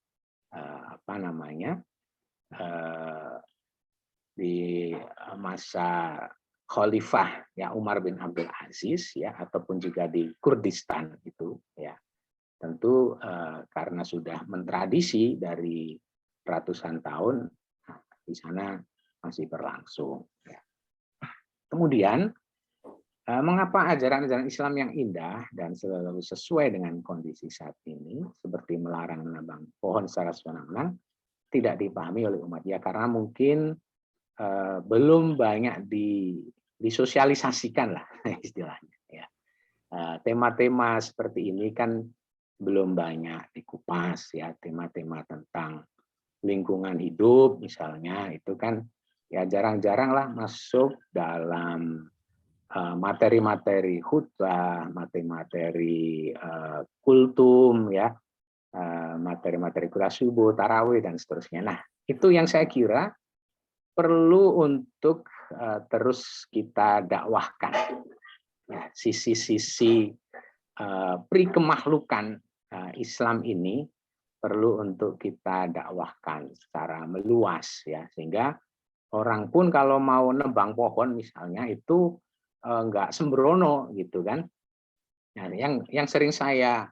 Speaker 2: di masa Khalifah ya Umar bin Abdul Aziz ya, ataupun juga di Kurdistan itu ya, tentu karena sudah mentradisi dari ratusan tahun, di sana masih berlangsung ya. Kemudian mengapa ajaran-ajaran Islam yang indah dan selalu sesuai dengan kondisi saat ini, seperti melarang menebang pohon secara sewenang-wenang, tidak dipahami oleh umat? Ya karena mungkin belum banyak disosialisasikan lah istilahnya. Ya. Tema-tema seperti ini kan belum banyak dikupas ya, tema-tema tentang lingkungan hidup misalnya itu kan ya jarang-jarang lah masuk dalam materi-materi khutbah, materi-materi kultum ya, materi-materi kuliah subuh, tarawih dan seterusnya. Nah, itu yang saya kira perlu untuk terus kita dakwahkan. Ya, sisi-sisi prikemakhlukan Islam ini perlu untuk kita dakwahkan secara meluas ya, sehingga orang pun kalau mau nebang pohon misalnya itu nggak sembrono gitu kan. Nah, yang sering saya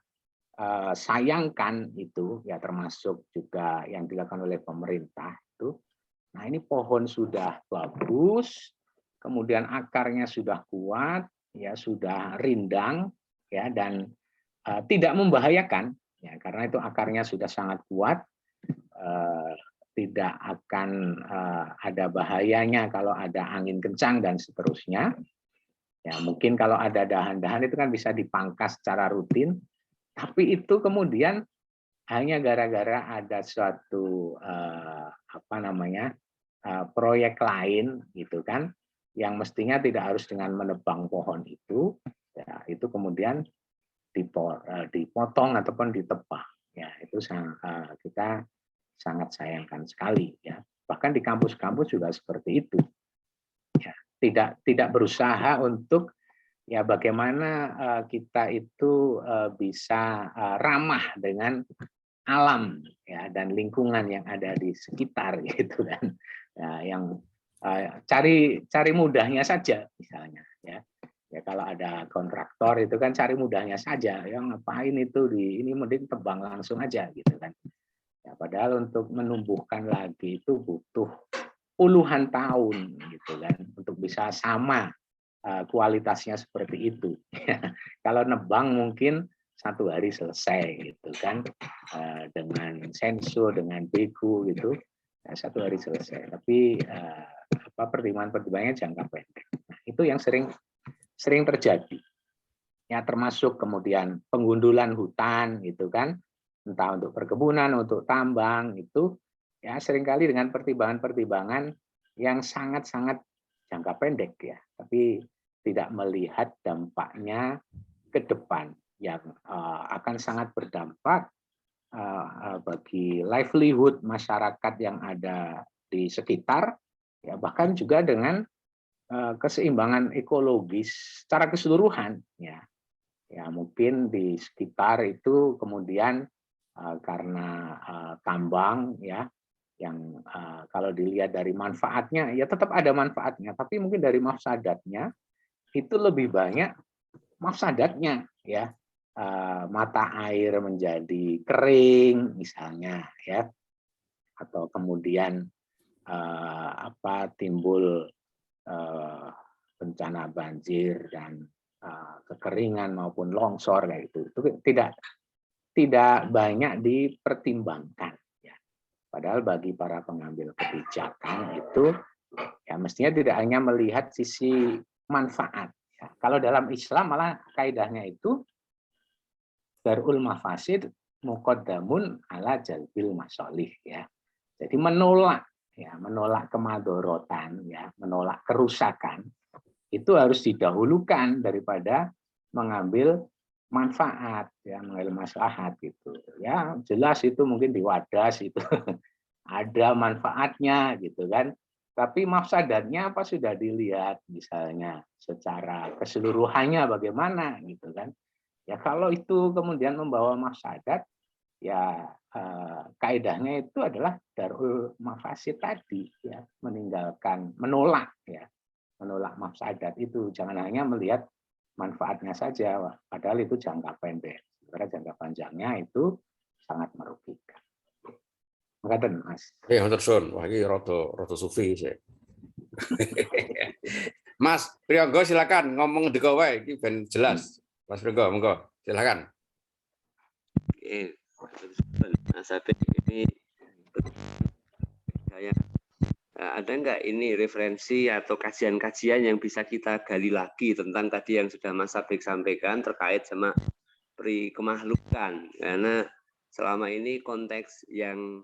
Speaker 2: sayangkan itu ya, termasuk juga yang dilakukan oleh pemerintah itu. Nah, ini pohon sudah bagus, kemudian akarnya sudah kuat, ya sudah rindang, ya dan tidak membahayakan, ya karena itu akarnya sudah sangat kuat, tidak akan ada bahayanya kalau ada angin kencang dan seterusnya. Ya mungkin kalau ada dahan-dahan itu kan bisa dipangkas secara rutin, tapi itu kemudian hanya gara-gara ada suatu proyek lain gitu kan, yang mestinya tidak harus dengan menebang pohon itu, ya itu kemudian dipotong ataupun ditebang. Ya itu kita sangat sayangkan sekali ya. Bahkan di kampus-kampus juga seperti itu. Ya, tidak berusaha untuk ya bagaimana kita itu bisa ramah dengan alam ya dan lingkungan yang ada di sekitar gitu kan. Ya, yang cari mudahnya saja misalnya ya. Ya kalau ada kontraktor itu kan cari mudahnya saja, ya ngapain itu ini mending tebang langsung aja gitu kan. Ya, padahal untuk menumbuhkan lagi itu butuh puluhan tahun gitu kan untuk bisa sama kualitasnya seperti itu. Kalau nebang mungkin 1 hari selesai gitu kan, dengan sensor, dengan begu gitu, 1 hari selesai. Tapi pertimbangan-pertimbangannya jangka pendek. Nah, itu yang sering terjadi. Ya termasuk kemudian pengundulan hutan gitu kan, entah untuk perkebunan, untuk tambang itu ya seringkali dengan pertimbangan-pertimbangan yang sangat-sangat jangka pendek ya, tapi tidak melihat dampaknya ke depan yang akan sangat berdampak bagi livelihood masyarakat yang ada di sekitar, ya bahkan juga dengan keseimbangan ekologis secara keseluruhan ya. Ya mungkin di sekitar itu kemudian karena tambang ya yang kalau dilihat dari manfaatnya ya tetap ada manfaatnya, tapi mungkin dari mafsadatnya itu lebih banyak mafsadatnya ya, mata air menjadi kering misalnya ya, atau kemudian timbul bencana banjir dan kekeringan maupun longsor kayak itu tidak banyak dipertimbangkan ya. Padahal bagi para pengambil kebijakan itu ya mestinya tidak hanya melihat sisi manfaat ya. Kalau dalam Islam malah kaidahnya itu darul mafasid muqaddamun ala jalbil masolih ya. Jadi menolak kemadorotan ya, menolak kerusakan itu harus didahulukan daripada mengambil manfaat ya, mengambil maslahat gitu ya. Jelas itu mungkin di Wadas itu ada manfaatnya gitu kan, tapi mafsadatnya apa sudah dilihat misalnya secara keseluruhannya bagaimana gitu kan ya. Kalau itu kemudian membawa mafsadat ya, kaidahnya itu adalah darul mafasid tadi ya, menolak mafsadat itu, jangan hanya melihat manfaatnya saja, padahal itu jangka pendek, sementara jangka panjangnya itu sangat merugikan. Makaten Mas.
Speaker 1: Matur suwun. Wah iki rada sufi sih. Mas Priyogo silakan ngomong ndeka wae iki ben jelas. Mas Priyogo monggo silakan.
Speaker 3: Oke, Mas Apik ini saya ada nggak ini referensi atau kajian-kajian yang bisa kita gali lagi tentang tadi yang sudah Mas Sabik sampaikan terkait sama pri kemahlukan, karena selama ini konteks yang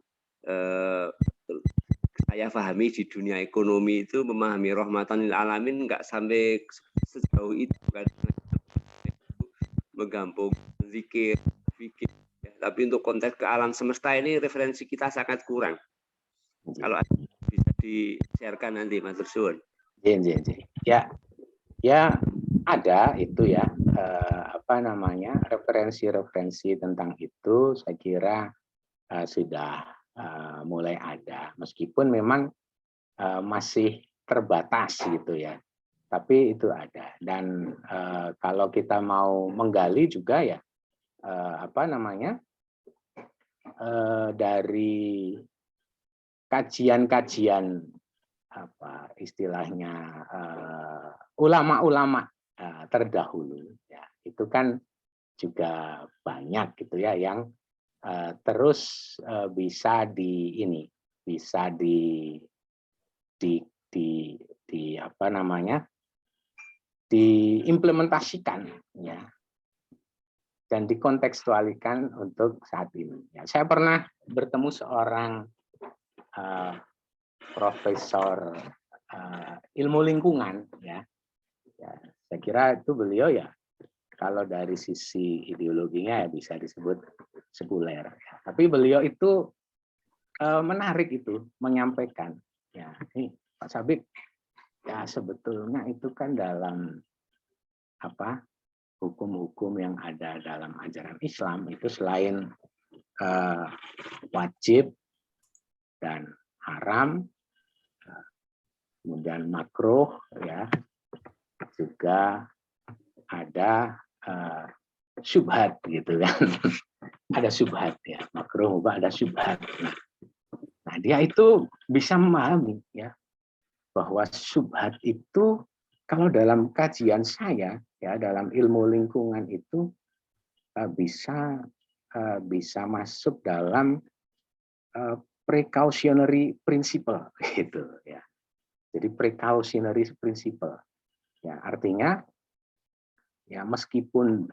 Speaker 3: saya pahami di dunia ekonomi itu memahami rahmatan lil alamin nggak sampai sejauh itu kan, menggampung zikir, fikir. Tapi untuk konteks ke alam semesta ini referensi kita sangat kurang. Kalau bisa di-sharekan nanti, Mas Suwun.
Speaker 2: Ya ada itu ya, referensi-referensi tentang itu saya kira sudah mulai ada, meskipun memang masih terbatas gitu ya. Tapi itu ada, dan kalau kita mau menggali juga ya dari kajian-kajian istilahnya ulama-ulama terdahulu ya, itu kan juga banyak gitu ya yang terus bisa diimplementasikan ya, dan dikontekstualikan untuk saat ini. Ya, saya pernah bertemu seorang profesor ilmu lingkungan ya. Saya kira itu beliau ya, kalau dari sisi ideologinya ya bisa disebut sekuler ya. Tapi beliau itu menarik itu menyampaikan ya, ini Pak Sabik ya, sebetulnya itu kan dalam hukum-hukum yang ada dalam ajaran Islam itu selain wajib dan haram, kemudian makruh ya, juga ada syubhat gitu kan. Ada syubhat ya, makruh mubah, ada syubhat. Nah, dia itu bisa memahami ya bahwa syubhat itu kalau dalam kajian saya ya, dalam ilmu lingkungan itu bisa masuk dalam precautionary principle gitu ya. Jadi precautionary principle ya, artinya ya meskipun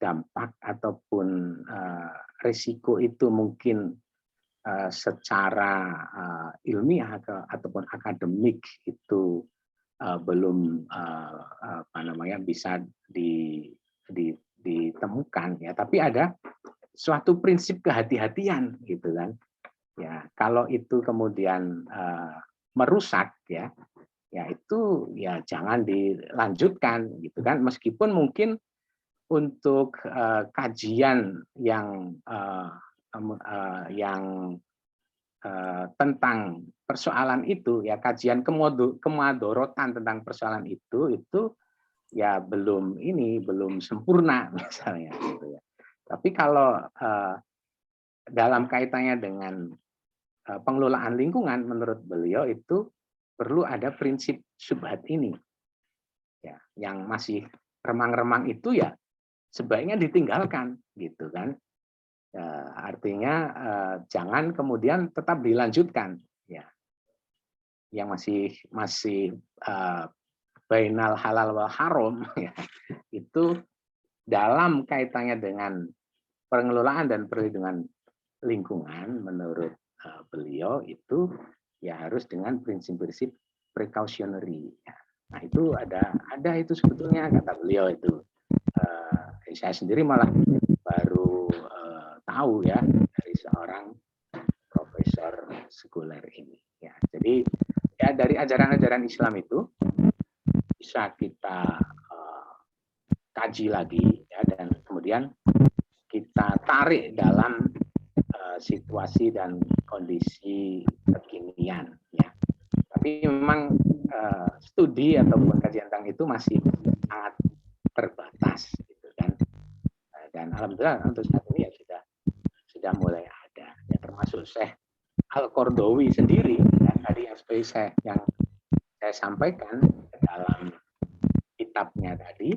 Speaker 2: dampak ataupun risiko itu mungkin secara ilmiah ataupun akademik itu belum bisa ditemukan ya, tapi ada suatu prinsip kehati-hatian gitu kan ya. Kalau itu kemudian merusak ya itu ya jangan dilanjutkan gitu kan, meskipun mungkin untuk kajian yang tentang persoalan itu ya, kajian kemadorotan tentang persoalan itu ya belum sempurna misalnya gitu ya. Tapi kalau dalam kaitannya dengan pengelolaan lingkungan, menurut beliau itu perlu ada prinsip syubhat ini ya, yang masih remang-remang itu ya sebaiknya ditinggalkan gitu kan. Artinya jangan kemudian tetap dilanjutkan ya, yang masih bainal halal wal haram ya, itu dalam kaitannya dengan pengelolaan dan perlindungan lingkungan, menurut beliau itu ya harus dengan prinsip-prinsip precautionary ya. Nah, itu ada itu sebetulnya, kata beliau itu. Saya sendiri malah baru tahu ya dari seorang profesor sekuler ini ya. Jadi ya dari ajaran-ajaran Islam itu bisa kita kaji lagi ya, dan kemudian kita tarik dalam situasi dan kondisi kekinian ya. Tapi memang studi ataupun kajian tentang itu masih sangat terbatas gitu kan. Dan alhamdulillah untuk saat ini ya sudah mulai ada ya, termasuk Syekh Al-Qardawi sendiri ya, tadi yang seperti yang saya sampaikan dalam kitabnya tadi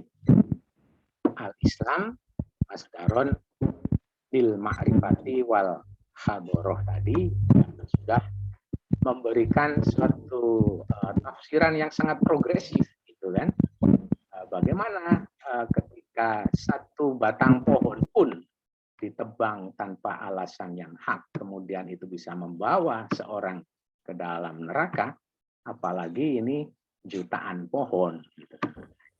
Speaker 2: Al-Islam Masdaron lil Ma'rifati wal Hadoroh tadi, yang sudah memberikan suatu tafsiran yang sangat progresif, gitu kan. Bagaimana ketika satu batang pohon pun ditebang tanpa alasan yang hak, kemudian itu bisa membawa seorang ke dalam neraka, apalagi ini jutaan pohon. Gitu.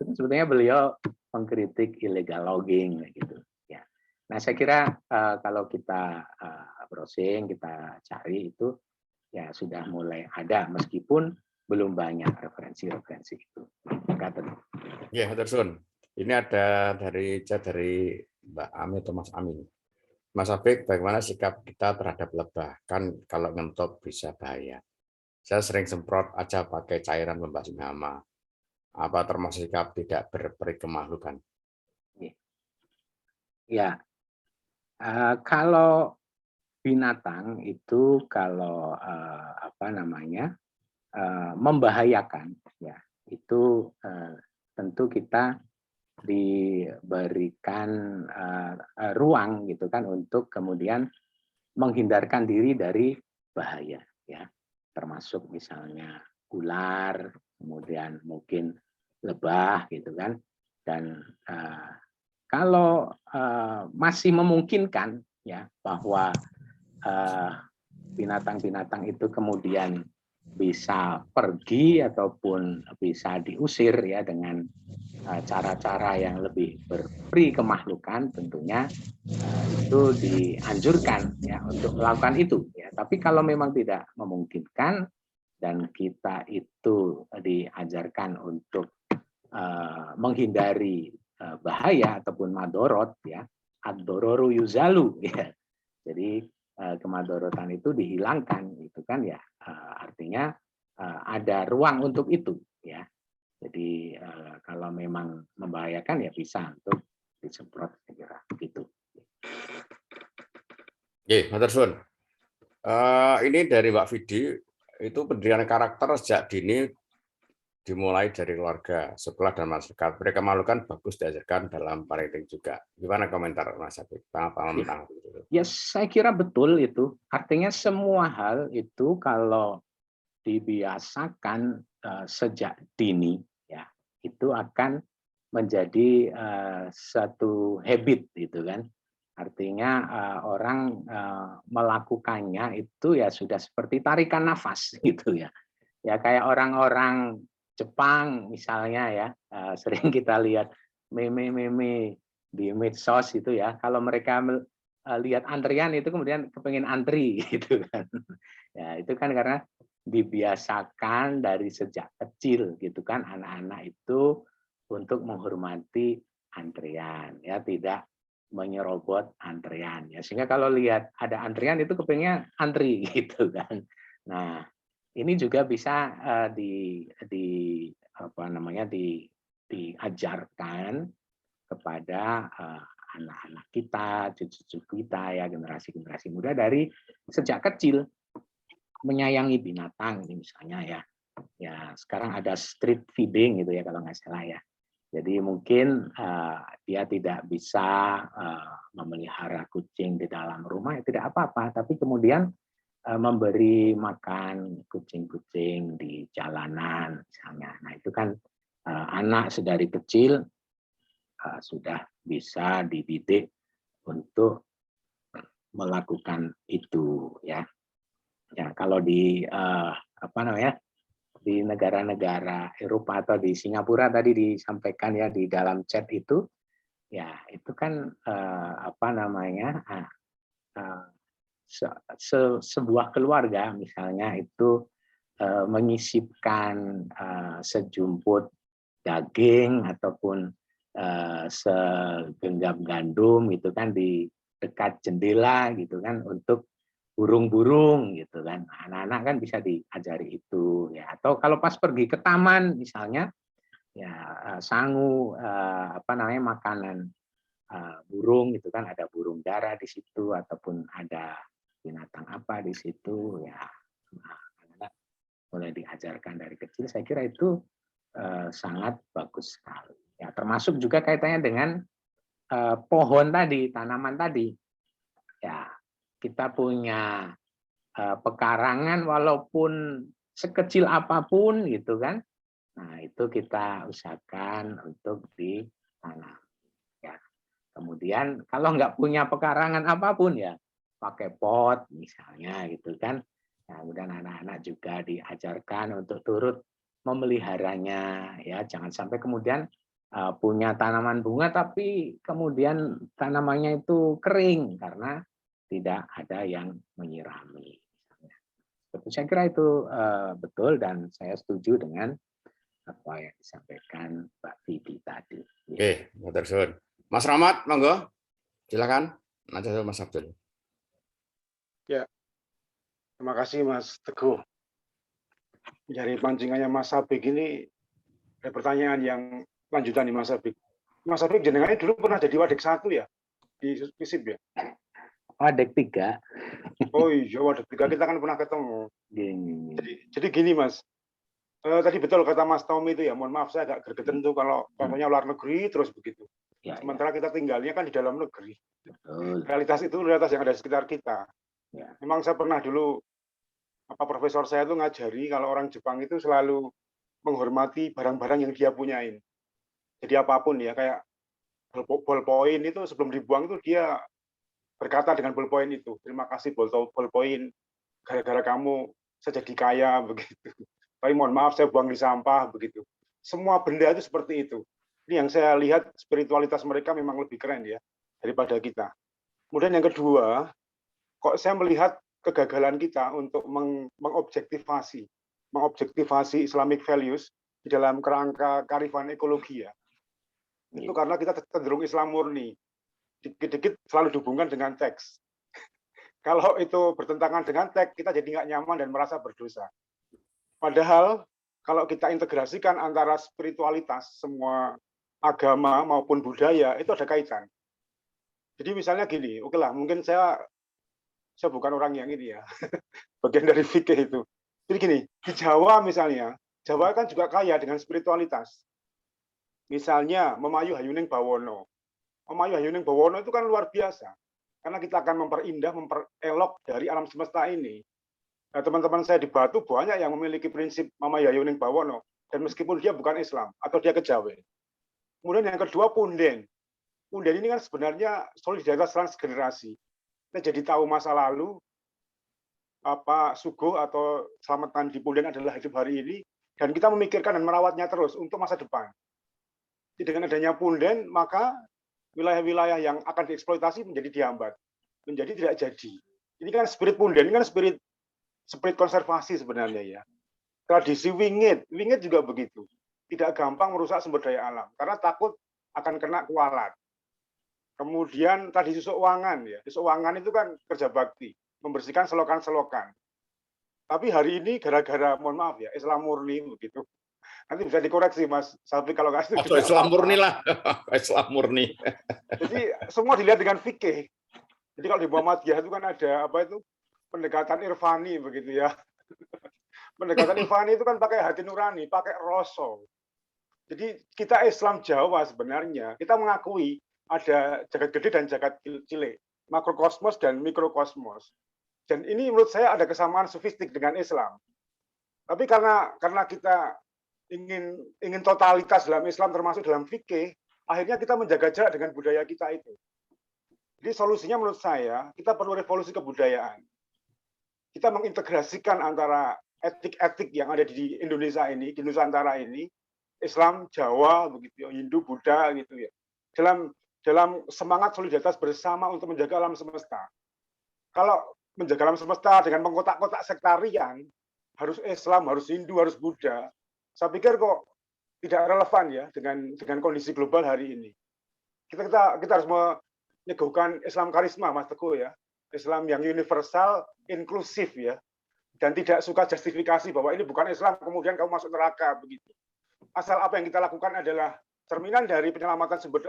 Speaker 2: Itu sebetulnya beliau mengkritik illegal logging, gitu. Ya. Nah, saya kira kalau kita browsing, kita cari itu ya sudah mulai ada, meskipun belum banyak referensi-referensi itu.
Speaker 1: Ya, Tersun. Ini ada dari chat dari Mbak Ami atau Mas Amin. Mas Abik, bagaimana sikap kita terhadap lebah? Kan kalau ngentot bisa bahaya. Saya sering semprot aja pakai cairan membasmi hama. Apa termasuk sikap tidak berperi kemakhlukan?
Speaker 2: Ya, kalau binatang itu kalau membahayakan, ya itu tentu kita diberikan ruang gitu kan untuk kemudian menghindarkan diri dari bahaya, ya, termasuk misalnya ular, kemudian mungkin lebah gitu kan, dan kalau masih memungkinkan ya bahwa binatang-binatang itu kemudian bisa pergi ataupun bisa diusir ya dengan cara-cara yang lebih berperi kemahlukan, tentunya itu dianjurkan ya untuk melakukan itu ya. Tapi kalau memang tidak memungkinkan dan kita itu diajarkan untuk menghindari bahaya ataupun madorot ya, ad-dororu yuzalu ya. Jadi kemadorotan itu dihilangkan, itu kan ya, artinya ada ruang untuk itu ya. Jadi kalau memang membahayakan ya bisa untuk disemprot, saya kira begitu.
Speaker 1: Oke, Tersun. Ini dari Mbak Vidi, itu pendidikan karakter sejak dini dimulai dari keluarga, sekolah dan masyarakat. Mereka malukan bagus diajarkan dalam parenting juga. Gimana komentar Mas Abik?
Speaker 2: Ya, saya kira betul itu. Artinya semua hal itu kalau dibiasakan sejak dini, ya itu akan menjadi satu habit, gitu kan. Artinya orang melakukannya itu ya sudah seperti tarikan nafas, gitu ya. Ya kayak orang-orang Jepang misalnya ya, sering kita lihat meme-meme di medsos itu ya, kalau mereka lihat antrian itu kemudian kepengen antri gitu kan. Ya itu kan karena dibiasakan dari sejak kecil gitu kan anak-anak itu untuk menghormati antrian ya, tidak menyerobot antrian ya, sehingga kalau lihat ada antrian itu kepengen antri gitu kan. Nah, ini juga bisa diajarkan kepada anak-anak kita, cucu-cucu kita ya, generasi-generasi muda dari sejak kecil menyayangi binatang misalnya ya. Ya, sekarang ada street feeding gitu ya kalau nggak salah ya. Jadi mungkin dia tidak bisa memelihara kucing di dalam rumah, ya tidak apa-apa, tapi kemudian memberi makan kucing-kucing di jalanan misalnya. Nah, itu kan anak sedari kecil sudah bisa dididik untuk melakukan itu ya. Ya, kalau di di negara-negara Eropa atau di Singapura tadi disampaikan ya di dalam chat itu, ya itu kan sebuah keluarga misalnya itu menyisipkan sejumput daging ataupun segenggam gandum gitu kan di dekat jendela gitu kan untuk burung-burung gitu kan. Anak-anak kan bisa diajari itu ya. Atau kalau pas pergi ke taman misalnya ya sangu makanan burung itu kan, ada burung dara di situ ataupun ada binatang apa di situ ya. Anak-anak mulai diajarkan dari kecil, saya kira itu sangat bagus sekali. Ya, termasuk juga kaitannya dengan pohon tadi, tanaman tadi. Ya, kita punya pekarangan walaupun sekecil apapun gitu kan. Nah, itu kita usahakan untuk ditanam. Ya. Kemudian kalau nggak punya pekarangan apapun ya pakai pot misalnya gitu kan. Nah, kemudian anak-anak juga diajarkan untuk turut memeliharanya ya. Jangan sampai kemudian punya tanaman bunga tapi kemudian tanamannya itu kering karena tidak ada yang menyirami. Saya kira itu betul dan saya setuju dengan apa yang disampaikan Mbak Bibi tadi.
Speaker 1: Oke, Matur suwun. Mas Rahmat, monggo. Silakan. Nanti Mas Abdul.
Speaker 4: Ya, terima kasih Mas Teguh. Dari pancingannya Mas Habib ini ada pertanyaan yang lanjutan nih Mas Habib. Mas Habib jenengannya dulu pernah jadi Wadek 1 ya di FISIP ya?
Speaker 2: Wadek 3.
Speaker 4: Oh iya, Wadek 3 kita kan pernah ketemu.
Speaker 2: Gini.
Speaker 4: Jadi gini Mas, tadi betul kata Mas Tommy itu ya, mohon maaf saya agak gergeten tuh kalau contohnya luar negeri terus begitu.
Speaker 2: Ya,
Speaker 4: Sementara kita tinggalnya kan di dalam negeri.
Speaker 2: betul.
Speaker 4: Realitas itu realitas yang ada di sekitar kita.
Speaker 2: Ya.
Speaker 4: Memang saya pernah dulu, profesor saya itu ngajari kalau orang Jepang itu selalu menghormati barang-barang yang dia punyain. Jadi apapun ya, kayak ballpoint itu sebelum dibuang itu dia berkata dengan ballpoint itu, terima kasih ballpoint, gara-gara kamu saya jadi kaya begitu. Tapi mohon maaf saya buang di sampah begitu. Semua benda itu seperti itu. Ini yang saya lihat spiritualitas mereka memang lebih keren ya daripada kita. Kemudian yang kedua, kok saya melihat kegagalan kita untuk mengobjektivasi Islamic values di dalam kerangka kearifan ekologi ya. Itu karena kita cenderung Islam murni. Dikit-dikit selalu dihubungkan dengan teks. Kalau itu bertentangan dengan teks, kita jadi nggak nyaman dan merasa berdosa. Padahal kalau kita integrasikan antara spiritualitas semua agama maupun budaya itu ada kaitan. Jadi misalnya gini, oke lah, mungkin saya bukan orang yang ini ya, bagian dari fikih itu. Jadi gini, di Jawa misalnya, Jawa kan juga kaya dengan spiritualitas. Misalnya Memayu Hayuning Bawono. Memayu Hayuning Bawono itu kan luar biasa. Karena kita akan memperindah, memperelok dari alam semesta ini. Nah, teman-teman saya di Batu banyak yang memiliki prinsip Memayu Hayuning Bawono. Dan meskipun dia bukan Islam, atau dia kejawen. Kemudian yang kedua, Punden. Punden ini kan sebenarnya solidaritas transgenerasi. Kita jadi tahu masa lalu, suguh atau selamatan di Punden adalah hidup hari ini, dan kita memikirkan dan merawatnya terus untuk masa depan. Jadi dengan adanya Punden, maka wilayah-wilayah yang akan dieksploitasi menjadi dihambat, menjadi tidak jadi. Ini kan spirit Punden, ini kan spirit konservasi sebenarnya ya. Tradisi Wingit juga begitu. Tidak gampang merusak sumber daya alam, karena takut akan kena kualat. Kemudian tradisi Sukwangan ya, di Sukwangan itu kan kerja bakti, membersihkan selokan-selokan. Tapi hari ini gara-gara, mohon maaf ya, Islam murni begitu. Nanti bisa dikoreksi Mas Safi kalau nggak setuju.
Speaker 1: Islam murni lah, Islam murni.
Speaker 4: Jadi semua dilihat dengan fikih. Jadi kalau di Muhammadiyah itu kan ada pendekatan irfani begitu ya. Pendekatan irfani itu kan pakai hati nurani, pakai rasa. Jadi kita Islam Jawa sebenarnya kita mengakui ada jagat gede dan jagat cilik, makrokosmos dan mikrokosmos. Dan ini menurut saya ada kesamaan sofistik dengan Islam. Tapi karena kita ingin totalitas dalam Islam termasuk dalam fikih, akhirnya kita menjaga jarak dengan budaya kita itu. Jadi solusinya menurut saya, kita perlu revolusi kebudayaan. Kita mengintegrasikan antara etik-etik yang ada di Indonesia ini, di Nusantara ini, Islam, Jawa, begitu, Hindu, Buddha, gitu ya. Dalam semangat solidaritas bersama untuk menjaga alam semesta. Kalau menjaga alam semesta dengan mengkotak-kotak sektarian, harus Islam, harus Hindu, harus Buddha, saya pikir kok tidak relevan ya dengan kondisi global hari ini. Kita harus meneguhkan Islam karisma, Mas Teguh ya. Islam yang universal, inklusif ya. Dan tidak suka justifikasi bahwa ini bukan Islam, kemudian kamu masuk neraka begitu. Asal apa yang kita lakukan adalah cerminan dari penyelamatan sumber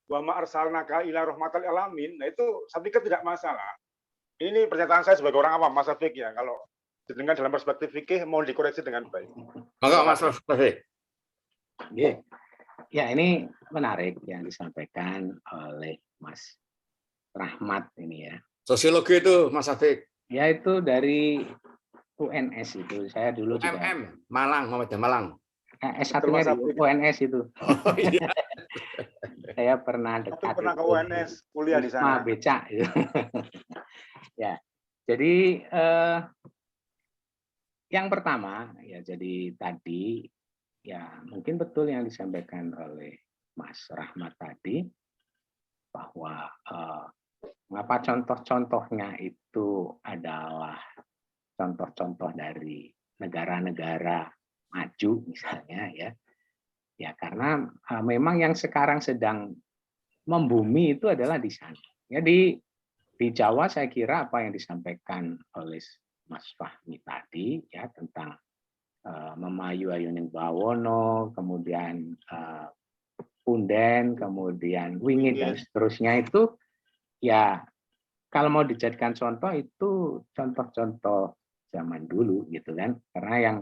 Speaker 4: wa ma arsalnaka ila rahmatal alamin. Nah itu saya pikir tidak masalah. Ini pernyataan saya sebagai orang awam, Mas Taufik ya. Kalau dengan dalam perspektif fikih mohon dikoreksi dengan baik.
Speaker 1: Maka Mas Taufik.
Speaker 2: Ya, ini menarik yang disampaikan oleh Mas Rahmat ini ya.
Speaker 1: Sosiologi itu Mas Taufik.
Speaker 2: Ya itu dari UNS itu. Saya dulu juga
Speaker 1: Malang, Muhammadiyah Malang.
Speaker 2: S1-nya di UNS itu.
Speaker 1: Oh, iya.
Speaker 2: Saya pernah dekat.
Speaker 4: Pernah ke UNS, kuliah di sana.
Speaker 2: Becak. Ya, jadi yang pertama ya, jadi tadi ya mungkin betul yang disampaikan oleh Mas Rahmat tadi, bahwa mengapa contoh-contohnya itu adalah contoh-contoh dari negara-negara maju misalnya ya karena memang yang sekarang sedang membumi itu adalah di sana. Jadi di Jawa saya kira apa yang disampaikan oleh Mas Fahmi tadi ya tentang Memayu Ayuning Bawono, kemudian Punden, kemudian Wingit dan seterusnya itu ya kalau mau dijadikan contoh itu contoh-contoh zaman dulu gitu kan, karena yang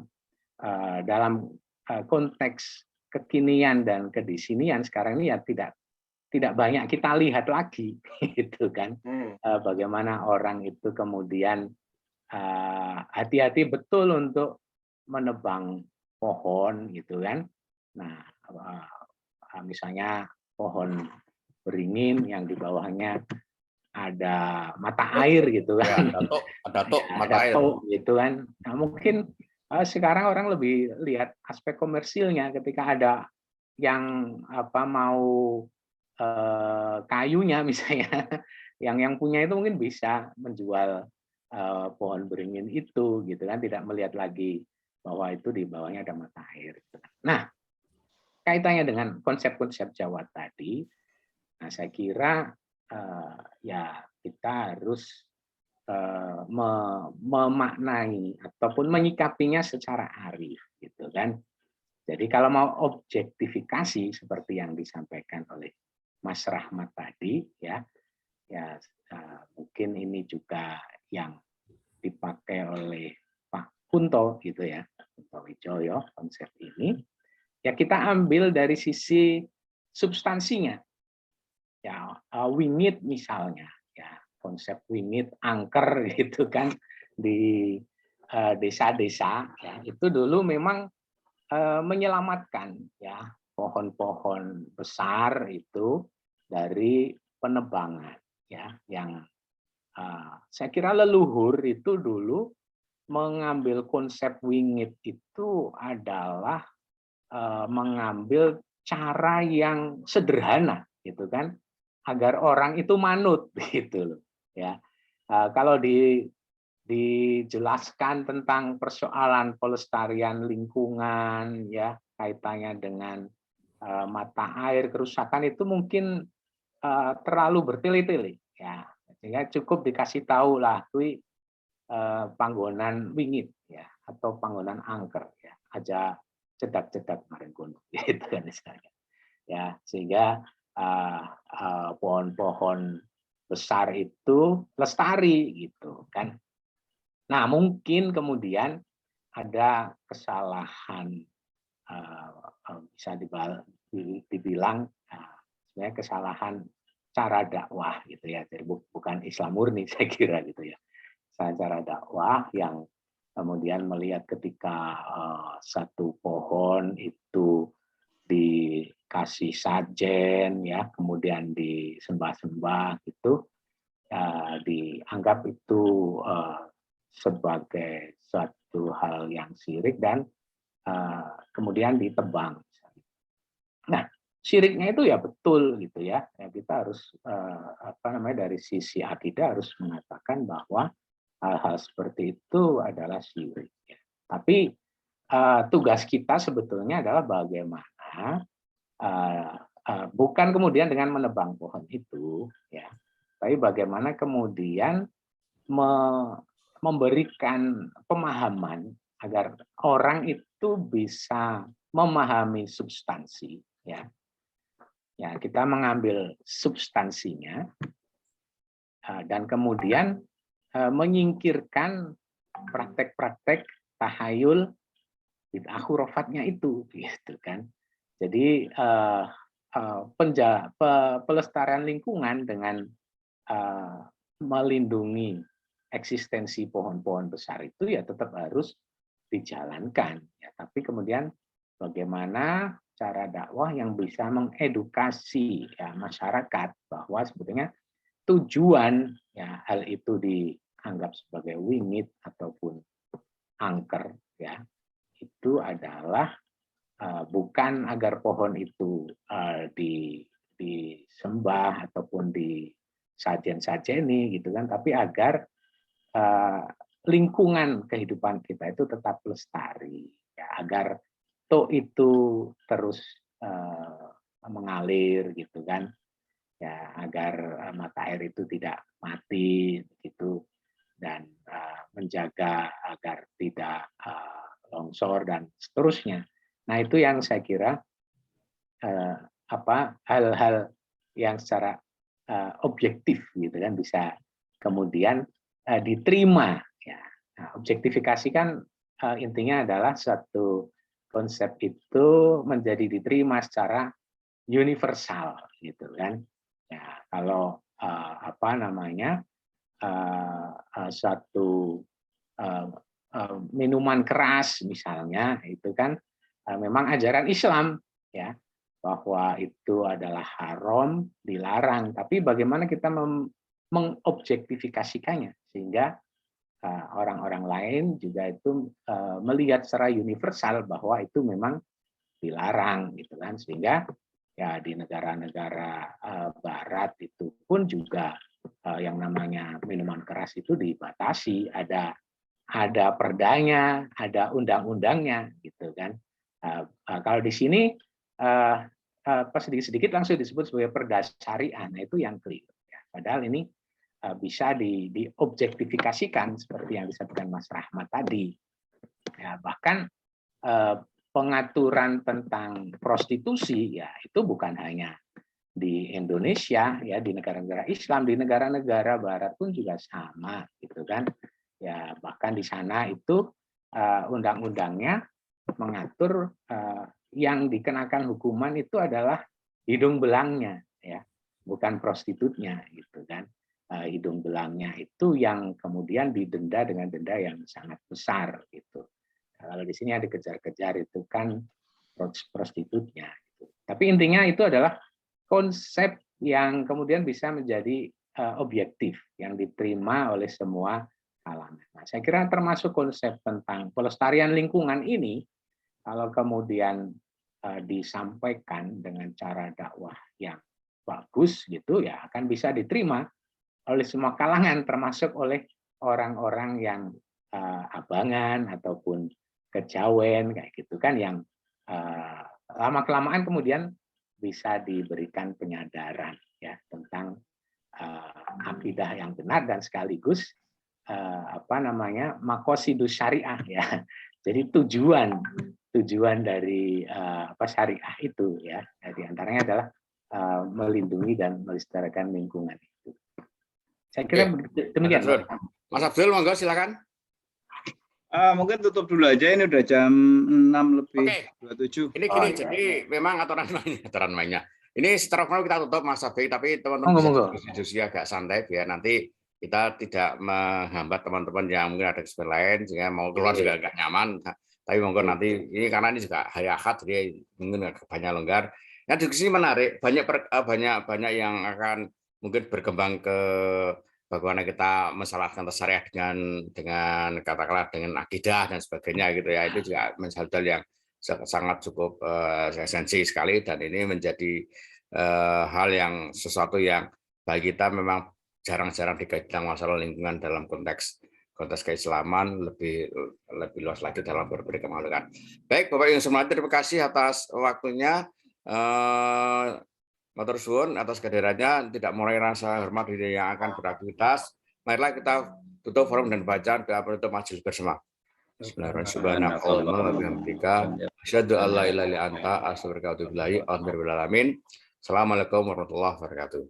Speaker 2: dalam konteks kekinian dan kedisinian sekarang ini ya tidak banyak kita lihat lagi gitu kan. Bagaimana orang itu kemudian hati-hati betul untuk menebang pohon gitu kan. Nah, misalnya pohon beringin yang di bawahnya ada mata air gitu kan.
Speaker 1: Ya, ada tok mata air
Speaker 2: gitu kan. Nah, mungkin sekarang orang lebih lihat aspek komersilnya ketika ada yang mau kayunya misalnya, yang punya itu mungkin bisa menjual pohon beringin itu gitu kan, tidak melihat lagi bahwa itu di bawahnya ada mata air. Nah, kaitannya dengan konsep-konsep Jawa tadi, nah saya kira ya kita harus memaknai ataupun menyikapinya secara arif gitu kan. Jadi kalau mau objektifikasi seperti yang disampaikan oleh Mas Rahmat tadi ya mungkin ini juga yang dipakai oleh Pak Kunto gitu ya, Kunto Wijoyo konsep ini. Ya kita ambil dari sisi substansinya. Ya, wingit misalnya, ya konsep wingit angker gitu kan di desa-desa ya itu dulu memang menyelamatkan ya pohon-pohon besar itu dari penebangan ya yang saya kira leluhur itu dulu mengambil konsep wingit itu adalah mengambil cara yang sederhana gitu kan agar orang itu manut gitu loh ya. Kalau dijelaskan tentang persoalan pelestarian lingkungan ya kaitannya dengan mata air kerusakan itu mungkin terlalu bertele-tele ya, sehingga cukup dikasih tahu lah kui panggonan wingit ya atau panggonan angker ya aja cedak-cedak kemarin gunung gitu kan misalnya ya, sehingga pohon-pohon besar itu lestari gitu kan. Nah mungkin kemudian ada kesalahan bisa dibilang sebenarnya kesalahan cara dakwah gitu ya, jadi bukan Islam murni saya kira gitu ya, cara dakwah yang kemudian melihat ketika satu pohon itu dikasih sajen ya kemudian disembah-sembah gitu dianggap itu sebagai suatu hal yang syirik dan kemudian ditebang. Nah, syiriknya itu ya betul gitu ya. Kita harus dari sisi akidah harus mengatakan bahwa hal-hal seperti itu adalah syirik. Ya. Tapi tugas kita sebetulnya adalah bagaimana bukan kemudian dengan menebang pohon itu, ya, tapi bagaimana kemudian memberikan pemahaman agar orang itu bisa memahami substansi, ya. Ya, kita mengambil substansinya dan kemudian menyingkirkan praktek-praktek tahayul bid'ah khurafatnya itu, gitu kan. Jadi pelestarian lingkungan dengan melindungi eksistensi pohon-pohon besar itu ya tetap harus dijalankan. Ya, tapi kemudian bagaimana cara dakwah yang bisa mengedukasi ya, masyarakat bahwa sebetulnya tujuan ya hal itu dianggap sebagai wingit ataupun angker ya itu adalah bukan agar pohon itu disembah ataupun disajen-sajeni gitu kan, tapi agar lingkungan kehidupan kita itu tetap lestari ya, agar toh itu terus mengalir gitu kan ya, agar mata air itu tidak mati gitu, dan menjaga agar tidak longsor dan seterusnya. Nah itu yang saya kira hal-hal yang secara objektif gitu kan bisa kemudian diterima ya. Nah, objektifikasi kan intinya adalah suatu konsep itu menjadi diterima secara universal gitu kan ya. Kalau suatu minuman keras misalnya itu kan memang ajaran Islam ya bahwa itu adalah haram, dilarang, tapi bagaimana kita mengobjektifikasikannya sehingga orang-orang lain juga itu melihat secara universal bahwa itu memang dilarang gitu kan, sehingga ya di negara-negara barat itu pun juga yang namanya minuman keras itu dibatasi, ada perdanya, ada undang-undangnya gitu kan. Kalau di sini sedikit-sedikit langsung disebut sebagai perda syariah, nah itu yang keliru ya. Padahal ini bisa diobjektifikasikan seperti yang disampaikan Mas Rahmat tadi ya, bahkan pengaturan tentang prostitusi ya itu bukan hanya di Indonesia ya, di negara-negara Islam, di negara-negara barat pun juga sama gitu kan ya, bahkan di sana itu undang-undangnya mengatur yang dikenakan hukuman itu adalah hidung belangnya ya, bukan prostitutnya gitu kan. Hidung belangnya itu yang kemudian didenda dengan denda yang sangat besar gitu. Kalau di sini ada dikejar-kejar itu kan prostitutnya gitu. Tapi intinya itu adalah konsep yang kemudian bisa menjadi objektif yang diterima oleh semua kalangan. Nah, saya kira termasuk konsep tentang pelestarian lingkungan ini kalau kemudian disampaikan dengan cara dakwah yang bagus gitu ya akan bisa diterima oleh semua kalangan, termasuk oleh orang-orang yang abangan ataupun kejawen kayak gitu kan, yang lama-kelamaan kemudian bisa diberikan penyadaran ya tentang akidah yang benar dan sekaligus makosidus syariah ya. Jadi tujuan dari syariah itu ya, di antaranya adalah melindungi dan melestarikan lingkungan itu. Saya kira demikian.
Speaker 1: Mas Abdul, monggo silakan.
Speaker 5: Mungkin tutup dulu aja, ini udah jam 6:27.
Speaker 1: Ini gini, jadi memang aturan mainnya. Ini secara formal kita tutup Mas Abdul, tapi teman-teman bisa diskusi agak santai biar nanti kita tidak menghambat teman-teman yang mungkin ada kesempatan lain sehingga mau keluar juga agak nyaman. Tapi monggo nanti ini karena ini juga hari Ahad jadi mungkin banyak longgar. Nah, diskusi menarik, banyak yang akan mungkin berkembang ke bagaimana kita mensalahkan syariah dengan katakanlah dengan akidah dan sebagainya gitu ya. Itu juga menjadi hal yang sangat cukup esensi sekali, dan ini menjadi hal yang sesuatu yang bagi kita memang jarang-jarang dikaitkan masalah lingkungan dalam konteks keislaman, lebih luas lagi dalam berbagai kemalukan. Baik, Bapak Ibu semua, terima kasih atas waktunya. Matur suwun atas kehadirannya, tidak mulai rasa hormat diri yang akan beraktivitas. Marilah kita tutup forum dan bacaan doa penutup majelis bersama. Assalamualaikum warahmatullahi wabarakatuh.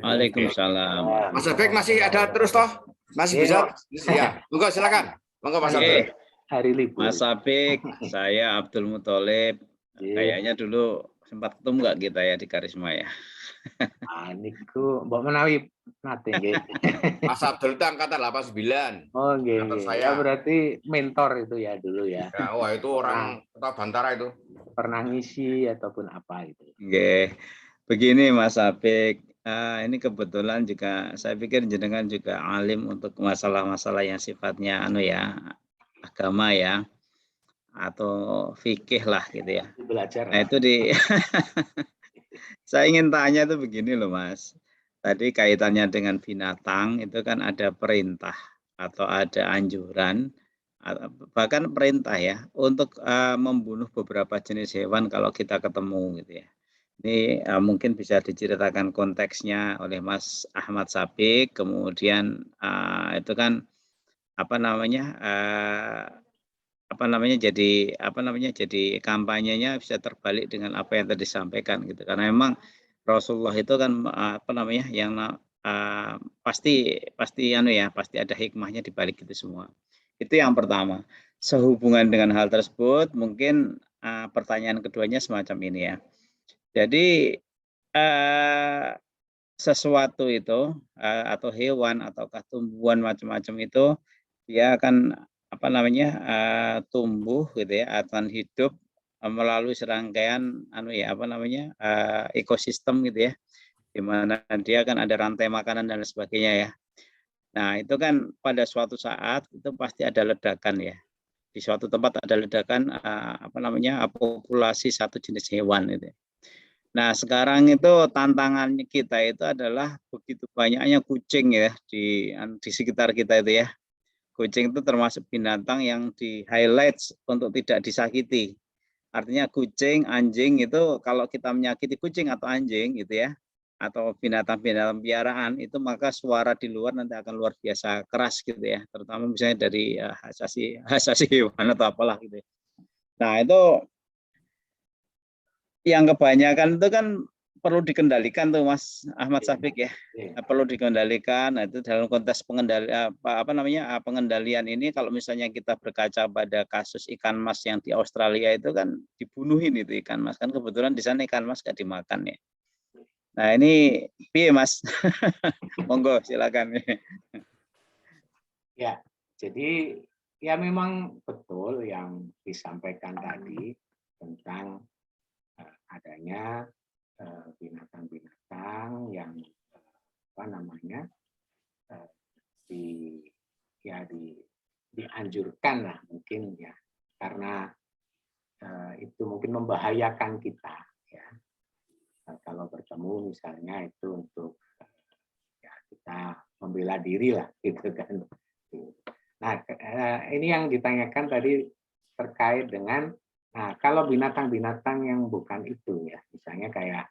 Speaker 5: Waalaikumsalam.
Speaker 1: Mas Abek masih ada terus toh? Masih bisa? Ya, monggo silakan. Monggo Mas Abek.
Speaker 2: Hari libur.
Speaker 5: Mas Abek, saya Abdul Muthalib. Kayaknya dulu sempat ketemu nggak kita ya di Karisma ya?
Speaker 2: Niku mbok menawi nate nggih.
Speaker 1: Mas Abdul itu angkatan 89.
Speaker 2: Oh nggih,
Speaker 1: Angkatan
Speaker 2: nggih.
Speaker 1: saya.
Speaker 2: Ya berarti mentor itu ya dulu ya.
Speaker 1: Ya, wah itu orang kota Bantara itu.
Speaker 2: Pernah ngisi ataupun apa itu.
Speaker 5: Oke, begini Mas Apik, ini kebetulan juga saya pikir jenengan juga alim untuk masalah-masalah yang sifatnya agama ya, atau fikih lah gitu ya.
Speaker 2: Belajar.
Speaker 5: Nah itu saya ingin tanya itu begini loh Mas. Tadi kaitannya dengan binatang itu kan ada perintah atau ada anjuran, bahkan perintah ya untuk membunuh beberapa jenis hewan kalau kita ketemu gitu ya. Ini mungkin bisa diceritakan konteksnya oleh Mas Ahmad Sapik, kemudian itu kan jadi kampanyenya bisa terbalik dengan apa yang tadi disampaikan gitu. Karena memang Rasulullah itu kan pasti ada hikmahnya di balik itu semua. Itu yang pertama. Sehubungan dengan hal tersebut, mungkin pertanyaan keduanya semacam ini ya. Jadi sesuatu itu atau hewan ataukah tumbuhan macam-macam itu dia akan tumbuh gitu ya, akan hidup melalui serangkaian ekosistem gitu ya, di mana dia kan ada rantai makanan dan sebagainya ya. Nah itu kan pada suatu saat itu pasti ada ledakan ya, di suatu tempat ada ledakan populasi satu jenis hewan itu. Nah sekarang itu tantangannya kita itu adalah begitu banyaknya kucing ya di sekitar kita itu ya. Kucing itu termasuk binatang yang di-highlight untuk tidak disakiti. Artinya kucing, anjing itu kalau kita menyakiti kucing atau anjing gitu ya, atau binatang-binatang piaraan itu maka suara di luar nanti akan luar biasa keras gitu ya, terutama misalnya dari hak asasi hewan atau apalah gitu ya. Nah itu yang kebanyakan itu kan perlu dikendalikan tuh Mas Ahmad Sapik ya. Perlu dikendalikan. Nah, itu dalam konteks pengendalian ini kalau misalnya kita berkaca pada kasus ikan mas yang di Australia itu kan dibunuhin itu ikan mas, kan kebetulan di sana ikan mas gak dimakan ya. Nah ini piye Mas? Monggo silakan.
Speaker 2: Ya, jadi ya memang betul yang disampaikan tadi tentang adanya binatang-binatang yang dianjurkan lah mungkin ya, karena itu mungkin membahayakan kita ya. Kalau bertemu misalnya itu untuk ya kita membela diri lah gitu kan. Nah ini yang ditanyakan tadi terkait dengan kalau binatang-binatang yang bukan itu ya, misalnya kayak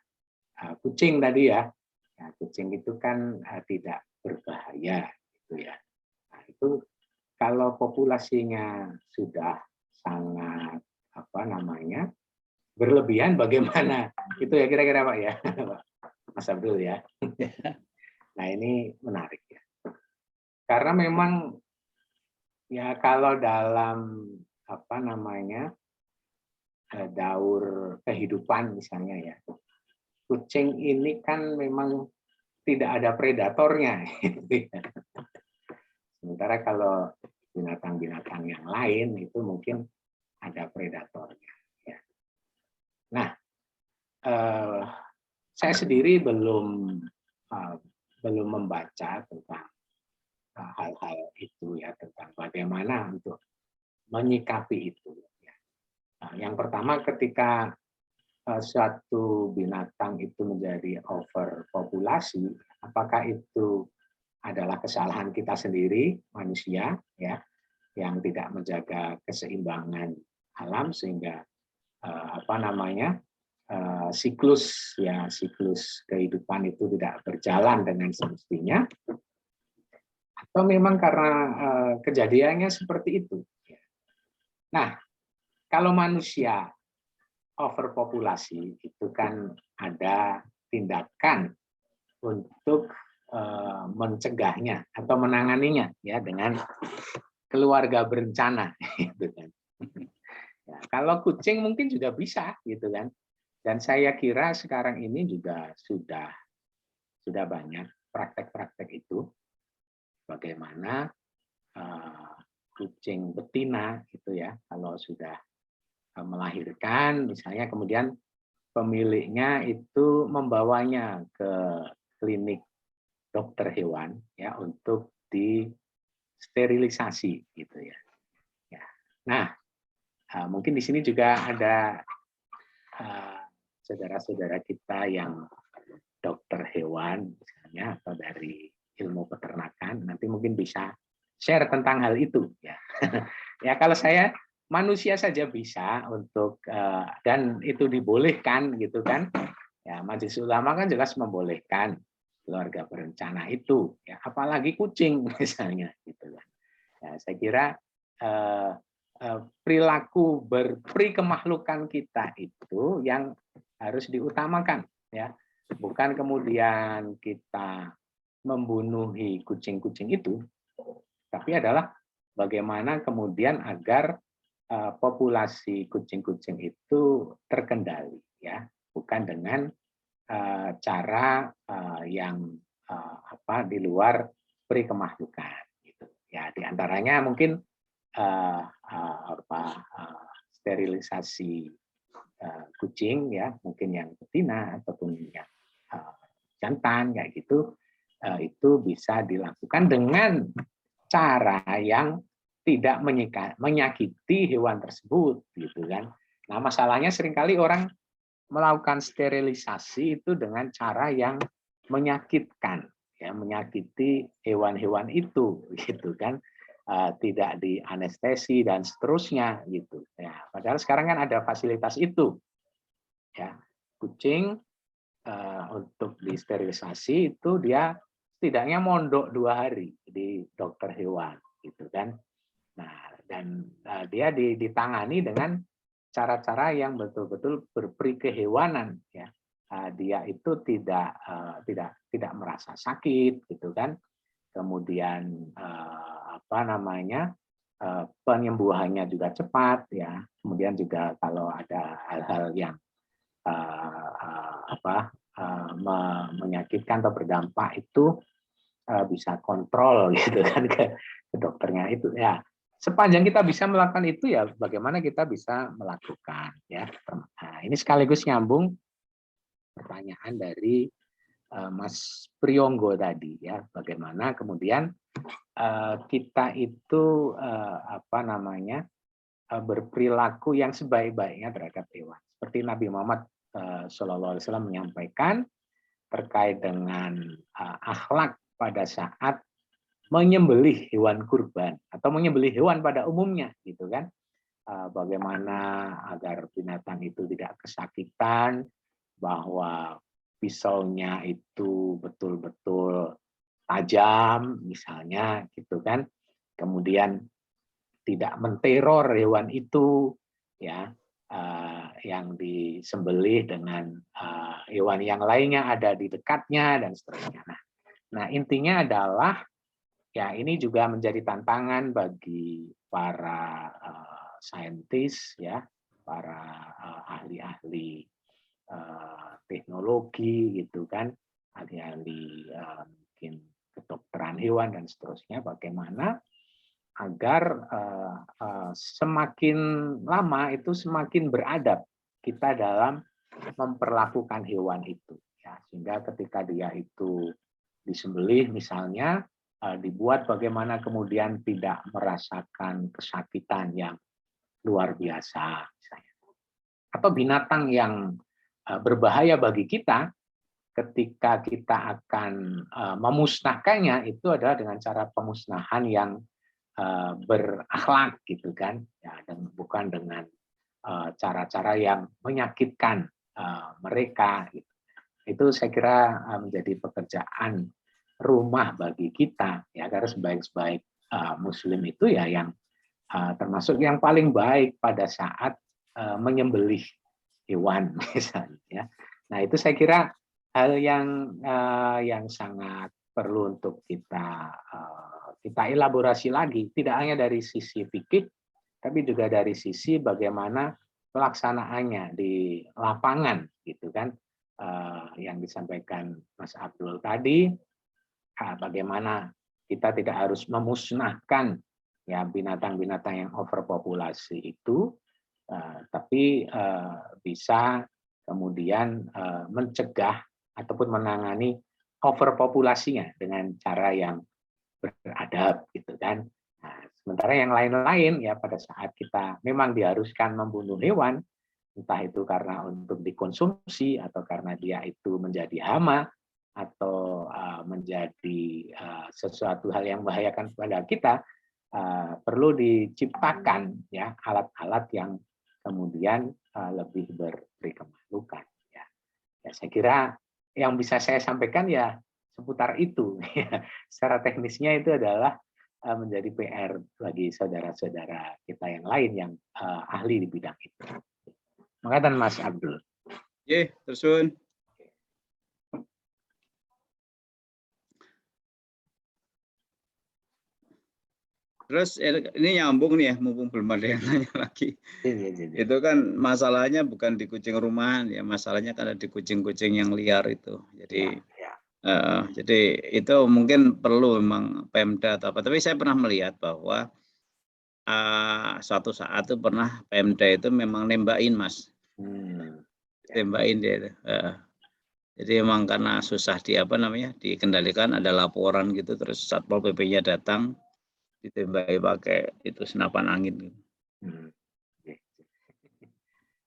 Speaker 2: kucing tadi ya, kucing itu kan tidak berbahaya gitu ya. Nah, itu kalau populasinya sudah sangat berlebihan bagaimana? Itu ya kira-kira Pak ya, Mas Abdul ya. Nah ini menarik ya, karena memang ya kalau dalam daur kehidupan misalnya ya, kucing ini kan memang tidak ada predatornya. Sementara kalau binatang-binatang yang lain itu mungkin ada predatornya. Ya. Nah, saya sendiri belum membaca tentang hal-hal itu ya, tentang bagaimana untuk menyikapi itu. Nah, yang pertama ketika suatu binatang itu menjadi overpopulasi, apakah itu adalah kesalahan kita sendiri manusia ya, yang tidak menjaga keseimbangan alam sehingga siklus kehidupan itu tidak berjalan dengan semestinya, atau memang karena kejadiannya seperti itu. Nah, kalau manusia overpopulasi itu kan ada tindakan untuk mencegahnya atau menanganinya ya dengan keluarga berencana gitu kan. Ya, kalau kucing mungkin juga bisa gitu kan. Dan saya kira sekarang ini juga sudah banyak praktek-praktek itu, bagaimana kucing betina gitu ya, kalau sudah melahirkan misalnya, kemudian pemiliknya itu membawanya ke klinik dokter hewan ya untuk disterilisasi gitu ya. Nah, mungkin di sini juga ada saudara-saudara kita yang dokter hewan misalnya, atau dari ilmu peternakan, nanti mungkin bisa share tentang hal itu ya. Ya kalau saya manusia saja bisa untuk dan itu dibolehkan gitu kan. Ya, Majelis Ulama kan jelas membolehkan keluarga berencana itu ya, apalagi kucing misalnya gitu kan. Ya, saya kira perilaku berperi kemahlukan kita itu yang harus diutamakan ya. Bukan kemudian kita membunuhi kucing-kucing itu, tapi adalah bagaimana kemudian agar populasi kucing-kucing itu terkendali ya, bukan dengan cara yang di luar peri kemahlukan gitu. Ya, diantaranya mungkin sterilisasi kucing ya, mungkin yang betina ataupun yang jantan kayak gitu, itu bisa dilakukan dengan cara yang tidak menyakiti hewan tersebut gitu kan. Nah, masalahnya seringkali orang melakukan sterilisasi itu dengan cara yang menyakitkan ya, menyakiti hewan-hewan itu gitu kan. Tidak dianestesi dan seterusnya gitu ya. Padahal sekarang kan ada fasilitas itu ya. Kucing untuk disterilisasi itu dia setidaknya mondok 2 hari di dokter hewan gitu kan. Nah, dan dia ditangani dengan cara-cara yang betul-betul berperi kehewanan ya. Dia itu tidak merasa sakit gitu kan. Kemudian penyembuhannya juga cepat ya. Kemudian juga kalau ada hal-hal yang menyakitkan atau berdampak itu bisa kontrol gitu kan ke dokternya itu ya. Sepanjang kita bisa melakukan itu ya, bagaimana kita bisa melakukan ya. Nah, ini sekaligus nyambung pertanyaan dari Mas Priyonggo tadi ya, bagaimana kemudian kita itu berperilaku yang sebaik-baiknya terhadap hewan. Seperti Nabi Muhammad SAW menyampaikan terkait dengan akhlak pada saat menyembelih hewan kurban atau menyembelih hewan pada umumnya, gitu kan? Bagaimana agar binatang itu tidak kesakitan, bahwa pisaunya itu betul-betul tajam, misalnya, gitu kan? Kemudian tidak menteror hewan itu, ya, yang disembelih dengan hewan yang lainnya ada di dekatnya dan seterusnya. Nah, intinya adalah ya ini juga menjadi tantangan bagi para saintis ya, para ahli-ahli teknologi gitu kan, ahli-ahli mungkin kedokteran hewan dan seterusnya, bagaimana agar semakin lama itu semakin beradab kita dalam memperlakukan hewan itu ya, sehingga ketika dia itu disembelih misalnya, dibuat bagaimana kemudian tidak merasakan kesakitan yang luar biasa misalnya. Atau binatang yang berbahaya bagi kita, ketika kita akan memusnahkannya itu adalah dengan cara pemusnahan yang berakhlak gitu kan ya, dan bukan dengan cara-cara yang menyakitkan mereka gitu. Itu saya kira menjadi pekerjaan rumah bagi kita ya, karena sebaik-baik muslim itu ya yang termasuk yang paling baik pada saat menyembelih hewan misalnya ya. Nah, itu saya kira hal yang sangat perlu untuk kita elaborasi lagi, tidak hanya dari sisi fikih, tapi juga dari sisi bagaimana pelaksanaannya di lapangan gitu kan, yang disampaikan Mas Abdul tadi, bagaimana kita tidak harus memusnahkan ya binatang-binatang yang overpopulasi itu, tapi bisa kemudian mencegah ataupun menangani overpopulasinya dengan cara yang beradab gitu kan. Nah, sementara yang lain-lain ya pada saat kita memang diharuskan membunuh hewan, entah itu karena untuk dikonsumsi atau karena dia itu menjadi hama atau menjadi sesuatu hal yang membahayakan kepada kita, perlu diciptakan ya alat-alat yang kemudian lebih beri kemalukan. Ya. Ya, saya kira yang bisa saya sampaikan ya seputar itu. Secara teknisnya itu adalah menjadi PR bagi saudara-saudara kita yang lain yang ahli di bidang itu. Makasih Mas Abdul.
Speaker 5: Oke, tersun. Terus ini nyambung nih ya, mumpung belum ada yang nanya lagi. Itu kan masalahnya bukan di kucing rumahan ya, masalahnya kan ada di kucing-kucing yang liar itu. Jadi jadi itu mungkin perlu memang Pemda atau apa. Tapi saya pernah melihat bahwa suatu saat itu pernah Pemda itu memang nembakin Mas, tembakin dia itu. Jadi memang karena susah dikendalikan, ada laporan gitu, terus Satpol PP-nya datang, ditembaki pakai itu senapan angin.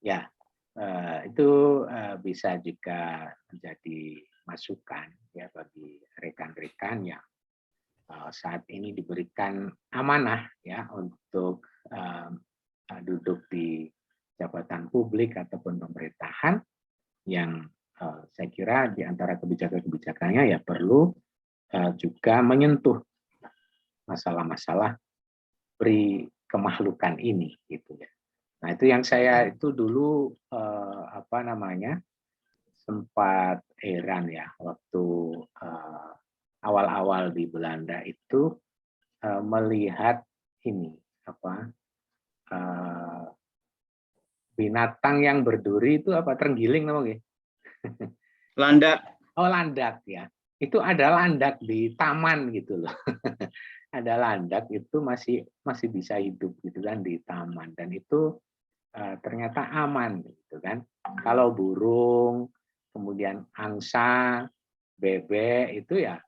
Speaker 2: Ya, itu bisa juga menjadi masukan ya bagi rekan-rekan yang saat ini diberikan amanah ya untuk duduk di jabatan publik ataupun pemerintahan, yang saya kira di antara kebijakan-kebijakannya ya perlu juga menyentuh masalah-masalah beri kemahlukan ini gitu ya. Nah, itu yang saya itu dulu sempat heran ya waktu awal-awal di Belanda itu melihat ini binatang yang berduri itu terenggiling namanya.
Speaker 5: Landak.
Speaker 2: Oh, landak ya. Itu ada landak di taman gitu loh. Ada landak itu masih bisa hidup gitu kan di taman, dan itu ternyata aman gitu kan. Kalau burung, kemudian angsa, bebek itu ya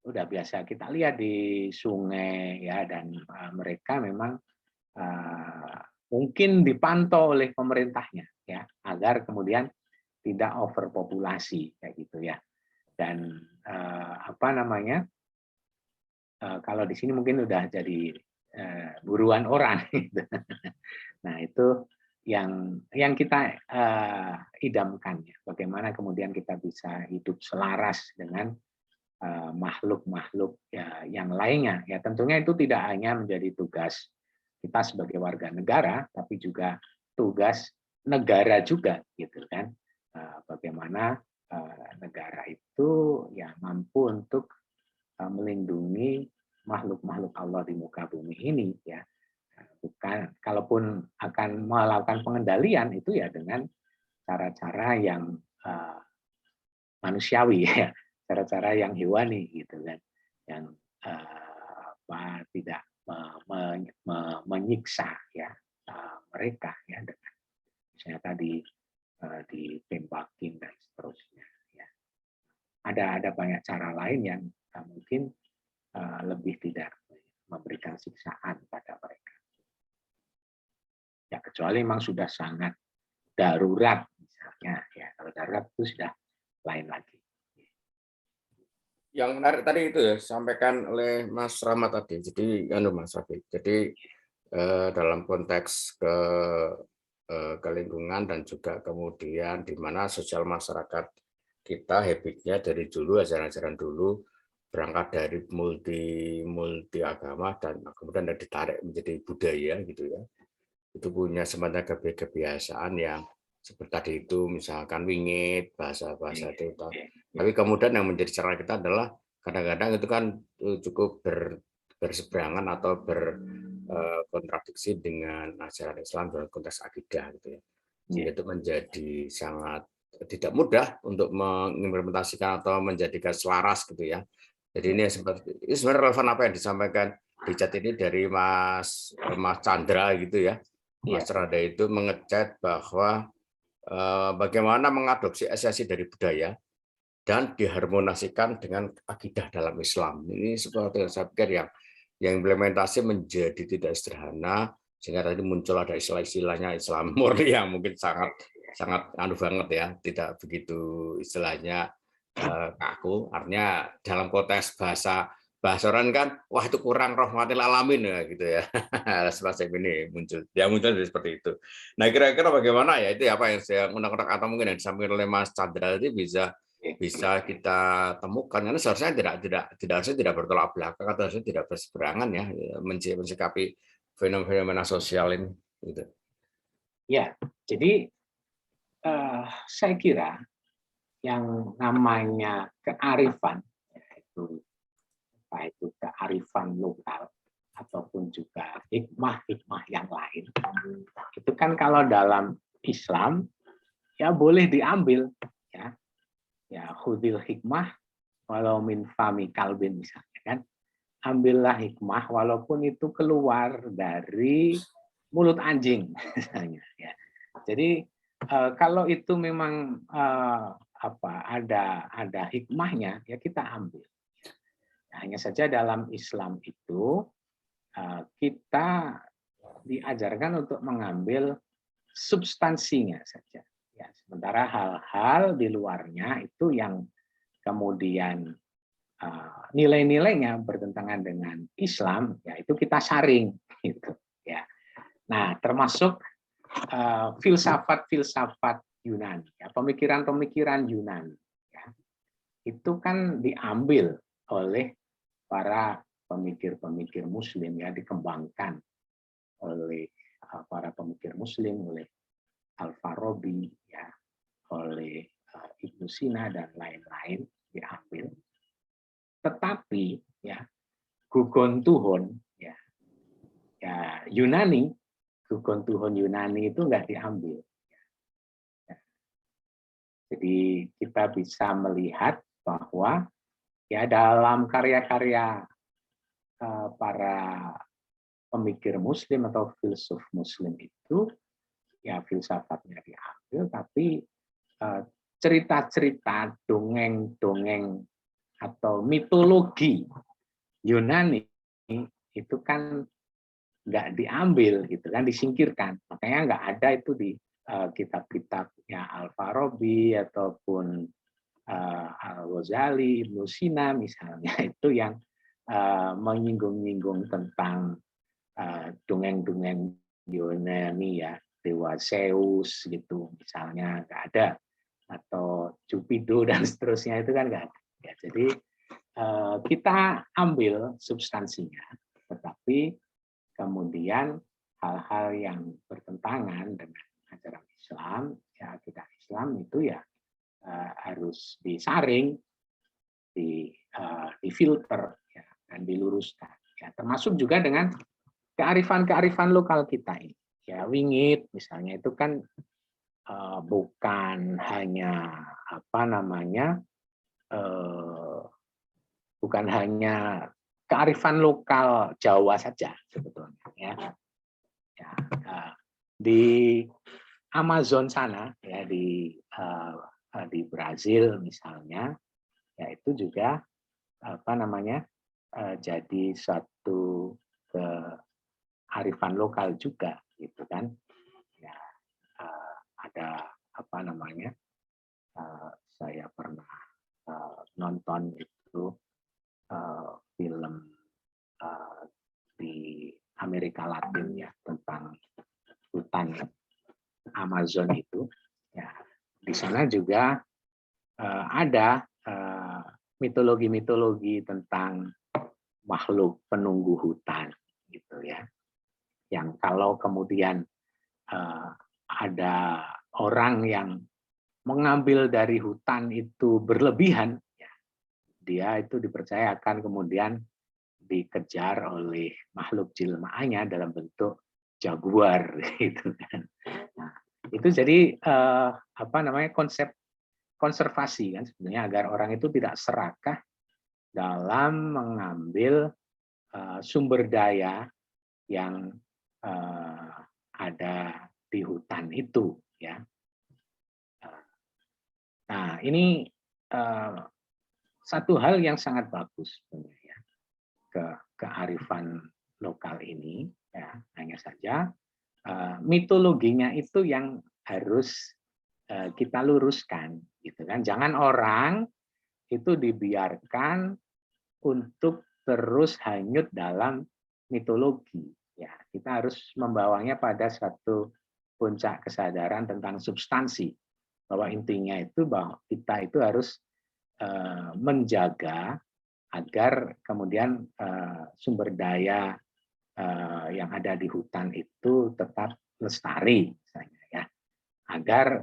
Speaker 2: udah biasa kita lihat di sungai ya, dan mereka memang mungkin dipantau oleh pemerintahnya ya agar kemudian tidak overpopulasi kayak gitu ya. Dan kalau di sini mungkin udah jadi buruan orang gitu. Nah, itu yang kita idamkan ya, bagaimana kemudian kita bisa hidup selaras dengan makhluk-makhluk yang lainnya ya. Tentunya itu tidak hanya menjadi tugas kita sebagai warga negara, tapi juga tugas negara juga gitu kan. Bagaimana negara itu ya mampu untuk melindungi makhluk-makhluk Allah di muka bumi ini ya. Bukan, kalaupun akan melakukan pengendalian itu ya dengan cara-cara yang manusiawi ya, cara-cara yang hewani gitu kan, yang tidak menyiksa ya mereka ya, dengan misalnya tadi ditembakin dan seterusnya ya. Ada banyak cara lain yang mungkin lebih tidak memberikan siksaan pada mereka. Ya, kecuali memang sudah sangat darurat misalnya ya. Kalau darurat itu sudah lain lagi.
Speaker 1: Yang menarik tadi itu ya sampaikan oleh Mas Rahmat tadi. Jadi Mas Rafi. Jadi dalam konteks ke lingkungan dan juga kemudian di mana sosial masyarakat kita habitnya dari dulu, ajaran-ajaran dulu berangkat dari multi agama dan kemudian ditarik menjadi budaya gitu ya. Itu punya semacam kebiasaan yang seperti tadi itu, misalkan wingit, bahasa-bahasa itu. Tapi kemudian yang menjadi cara kita adalah kadang-kadang itu kan cukup berseberangan atau berkontradiksi dengan ajaran Islam dalam konteks akidah gitu ya. sehingga itu menjadi sangat tidak mudah untuk mengimplementasikan atau menjadikan selaras gitu ya. Jadi ini sebenarnya relevan apa yang disampaikan di chat ini dari Mas Chandra gitu ya. Mas Chandra itu mengechat bahwa bagaimana mengadopsi esensi dari budaya dan diharmonisikan dengan akidah dalam Islam. Ini seperti yang saya pikir yang implementasi menjadi tidak sederhana, sehingga tadi muncul ada istilah-istilahnya Islam murni yang mungkin sangat anu banget ya, tidak begitu istilahnya kaku. Artinya dalam konteks bahasa orang kan, wah itu kurang rahmatil alamin ya gitu ya. Semacam ini muncul seperti itu. Nah kira-kira bagaimana ya, itu apa yang saya undang-undang atau mungkin yang disampaikan oleh Mas Chandra itu bisa kita temukan, karena seharusnya tidak bertolak belakang atau harusnya tidak berseberangan ya mensikapi fenomena sosial ini gitu.
Speaker 2: Ya, jadi saya kira yang namanya kearifan, yaitu kearifan lokal ataupun juga hikmah yang lain, itu kan kalau dalam Islam ya boleh diambil ya khudil hikmah walau min fami kalbin misalnya kan, ambillah hikmah walaupun itu keluar dari mulut anjing misalnya ya. Jadi kalau itu memang ada hikmahnya ya kita ambil. Hanya saja dalam Islam itu kita diajarkan untuk mengambil substansinya saja. Ya, sementara hal-hal di luarnya itu yang kemudian nilai-nilainya bertentangan dengan Islam, ya itu kita saring, gitu. Ya. Nah, termasuk filsafat Yunani, ya, pemikiran-pemikiran Yunani, ya, itu kan diambil oleh para pemikir-pemikir Muslim, ya dikembangkan oleh para pemikir Muslim, oleh Al-Farabi, ya, oleh Ibnu Sina dan lain-lain diambil. Tetapi ya gugon tuhun ya Yunani, gugon tuhun Yunani itu nggak diambil. Ya. Jadi kita bisa melihat bahwa ya dalam karya-karya para pemikir Muslim atau filsuf Muslim itu ya filsafatnya diambil, tapi cerita-cerita, dongeng-dongeng atau mitologi Yunani itu kan nggak diambil, gitu kan, disingkirkan. Makanya nggak ada itu di kitab-kitabnya Al-Farabi ataupun Al-Ghazali, Ibnu Sina misalnya, itu yang menyinggung-nyinggung tentang dongeng-dongeng Yunani ya, Dewa Zeus gitu misalnya, nggak ada, atau Cupido dan seterusnya itu kan nggak ada. Ya, jadi kita ambil substansinya, tetapi kemudian hal-hal yang bertentangan dengan ajaran Islam, ya kita Islam itu ya harus disaring, difilter ya, dan diluruskan. Ya, termasuk juga dengan kearifan-kearifan lokal kita ini. Ya, wingit misalnya itu kan bukan hanya bukan hanya kearifan lokal Jawa saja sebetulnya ya. Ya, di Amazon sana ya, di Brazil misalnya ya, itu juga jadi satu kearifan lokal juga gitu kan ya. Ada saya pernah nonton itu film di Amerika Latin ya tentang hutan Amazon itu ya. Di sana juga ada mitologi-mitologi tentang makhluk penunggu hutan gitu ya, yang kalau kemudian ada orang yang mengambil dari hutan itu berlebihan ya, dia itu dipercayakan kemudian dikejar oleh makhluk jelmaannya dalam bentuk jaguar gitu kan. Nah, Itu jadi apa namanya, konsep konservasi kan sebenarnya, agar orang itu tidak serakah dalam mengambil sumber daya yang ada di hutan itu, ya. Nah, ini satu hal yang sangat bagus sebenarnya, kearifan lokal ini, ya. Hanya saja mitologinya itu yang harus kita luruskan, gitu kan. Jangan orang itu dibiarkan untuk terus hanyut dalam mitologi. Ya, kita harus membawanya pada satu puncak kesadaran tentang substansi, bahwa intinya itu bahwa kita itu harus menjaga agar kemudian sumber daya yang ada di hutan itu tetap lestari, misalnya, ya, agar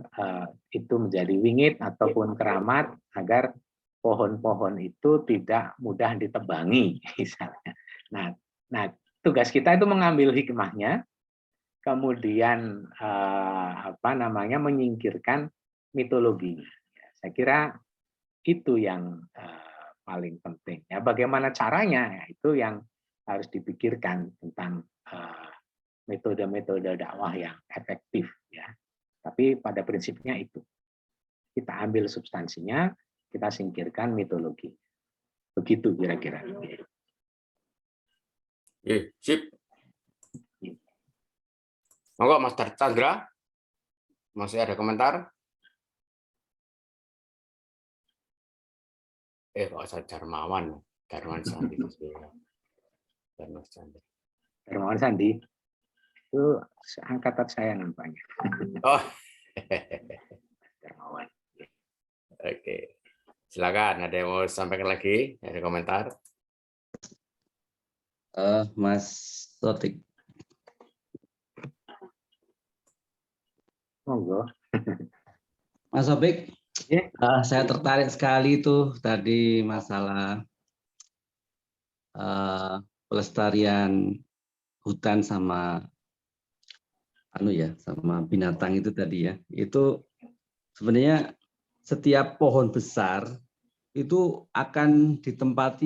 Speaker 2: itu menjadi wingit ataupun keramat, agar pohon-pohon itu tidak mudah ditebangi, misalnya. Nah, tugas kita itu mengambil hikmahnya, kemudian apa namanya, menyingkirkan mitologinya. Saya kira itu yang paling penting. Ya, bagaimana caranya, itu yang harus dipikirkan tentang metode-metode dakwah yang efektif, ya. Tapi pada prinsipnya itu, kita ambil substansinya, kita singkirkan mitologi. Begitu kira-kira.
Speaker 1: Sip. Monggo Mas Chandra, masih ada komentar? Pak Darmawan Sandi.
Speaker 2: Darmawan Sandi itu angkatan saya nampaknya.
Speaker 1: Oh.
Speaker 2: Darmawan.
Speaker 1: Oke. Silakan, ada yang mau sampaikan lagi? Ada komentar?
Speaker 6: Mas Totik.
Speaker 2: Monggo.
Speaker 6: Mas Opik,
Speaker 2: Ya.
Speaker 6: Saya tertarik sekali tuh tadi masalah pelestarian hutan sama sama binatang itu tadi, ya. Itu sebenarnya setiap pohon besar itu akan ditempati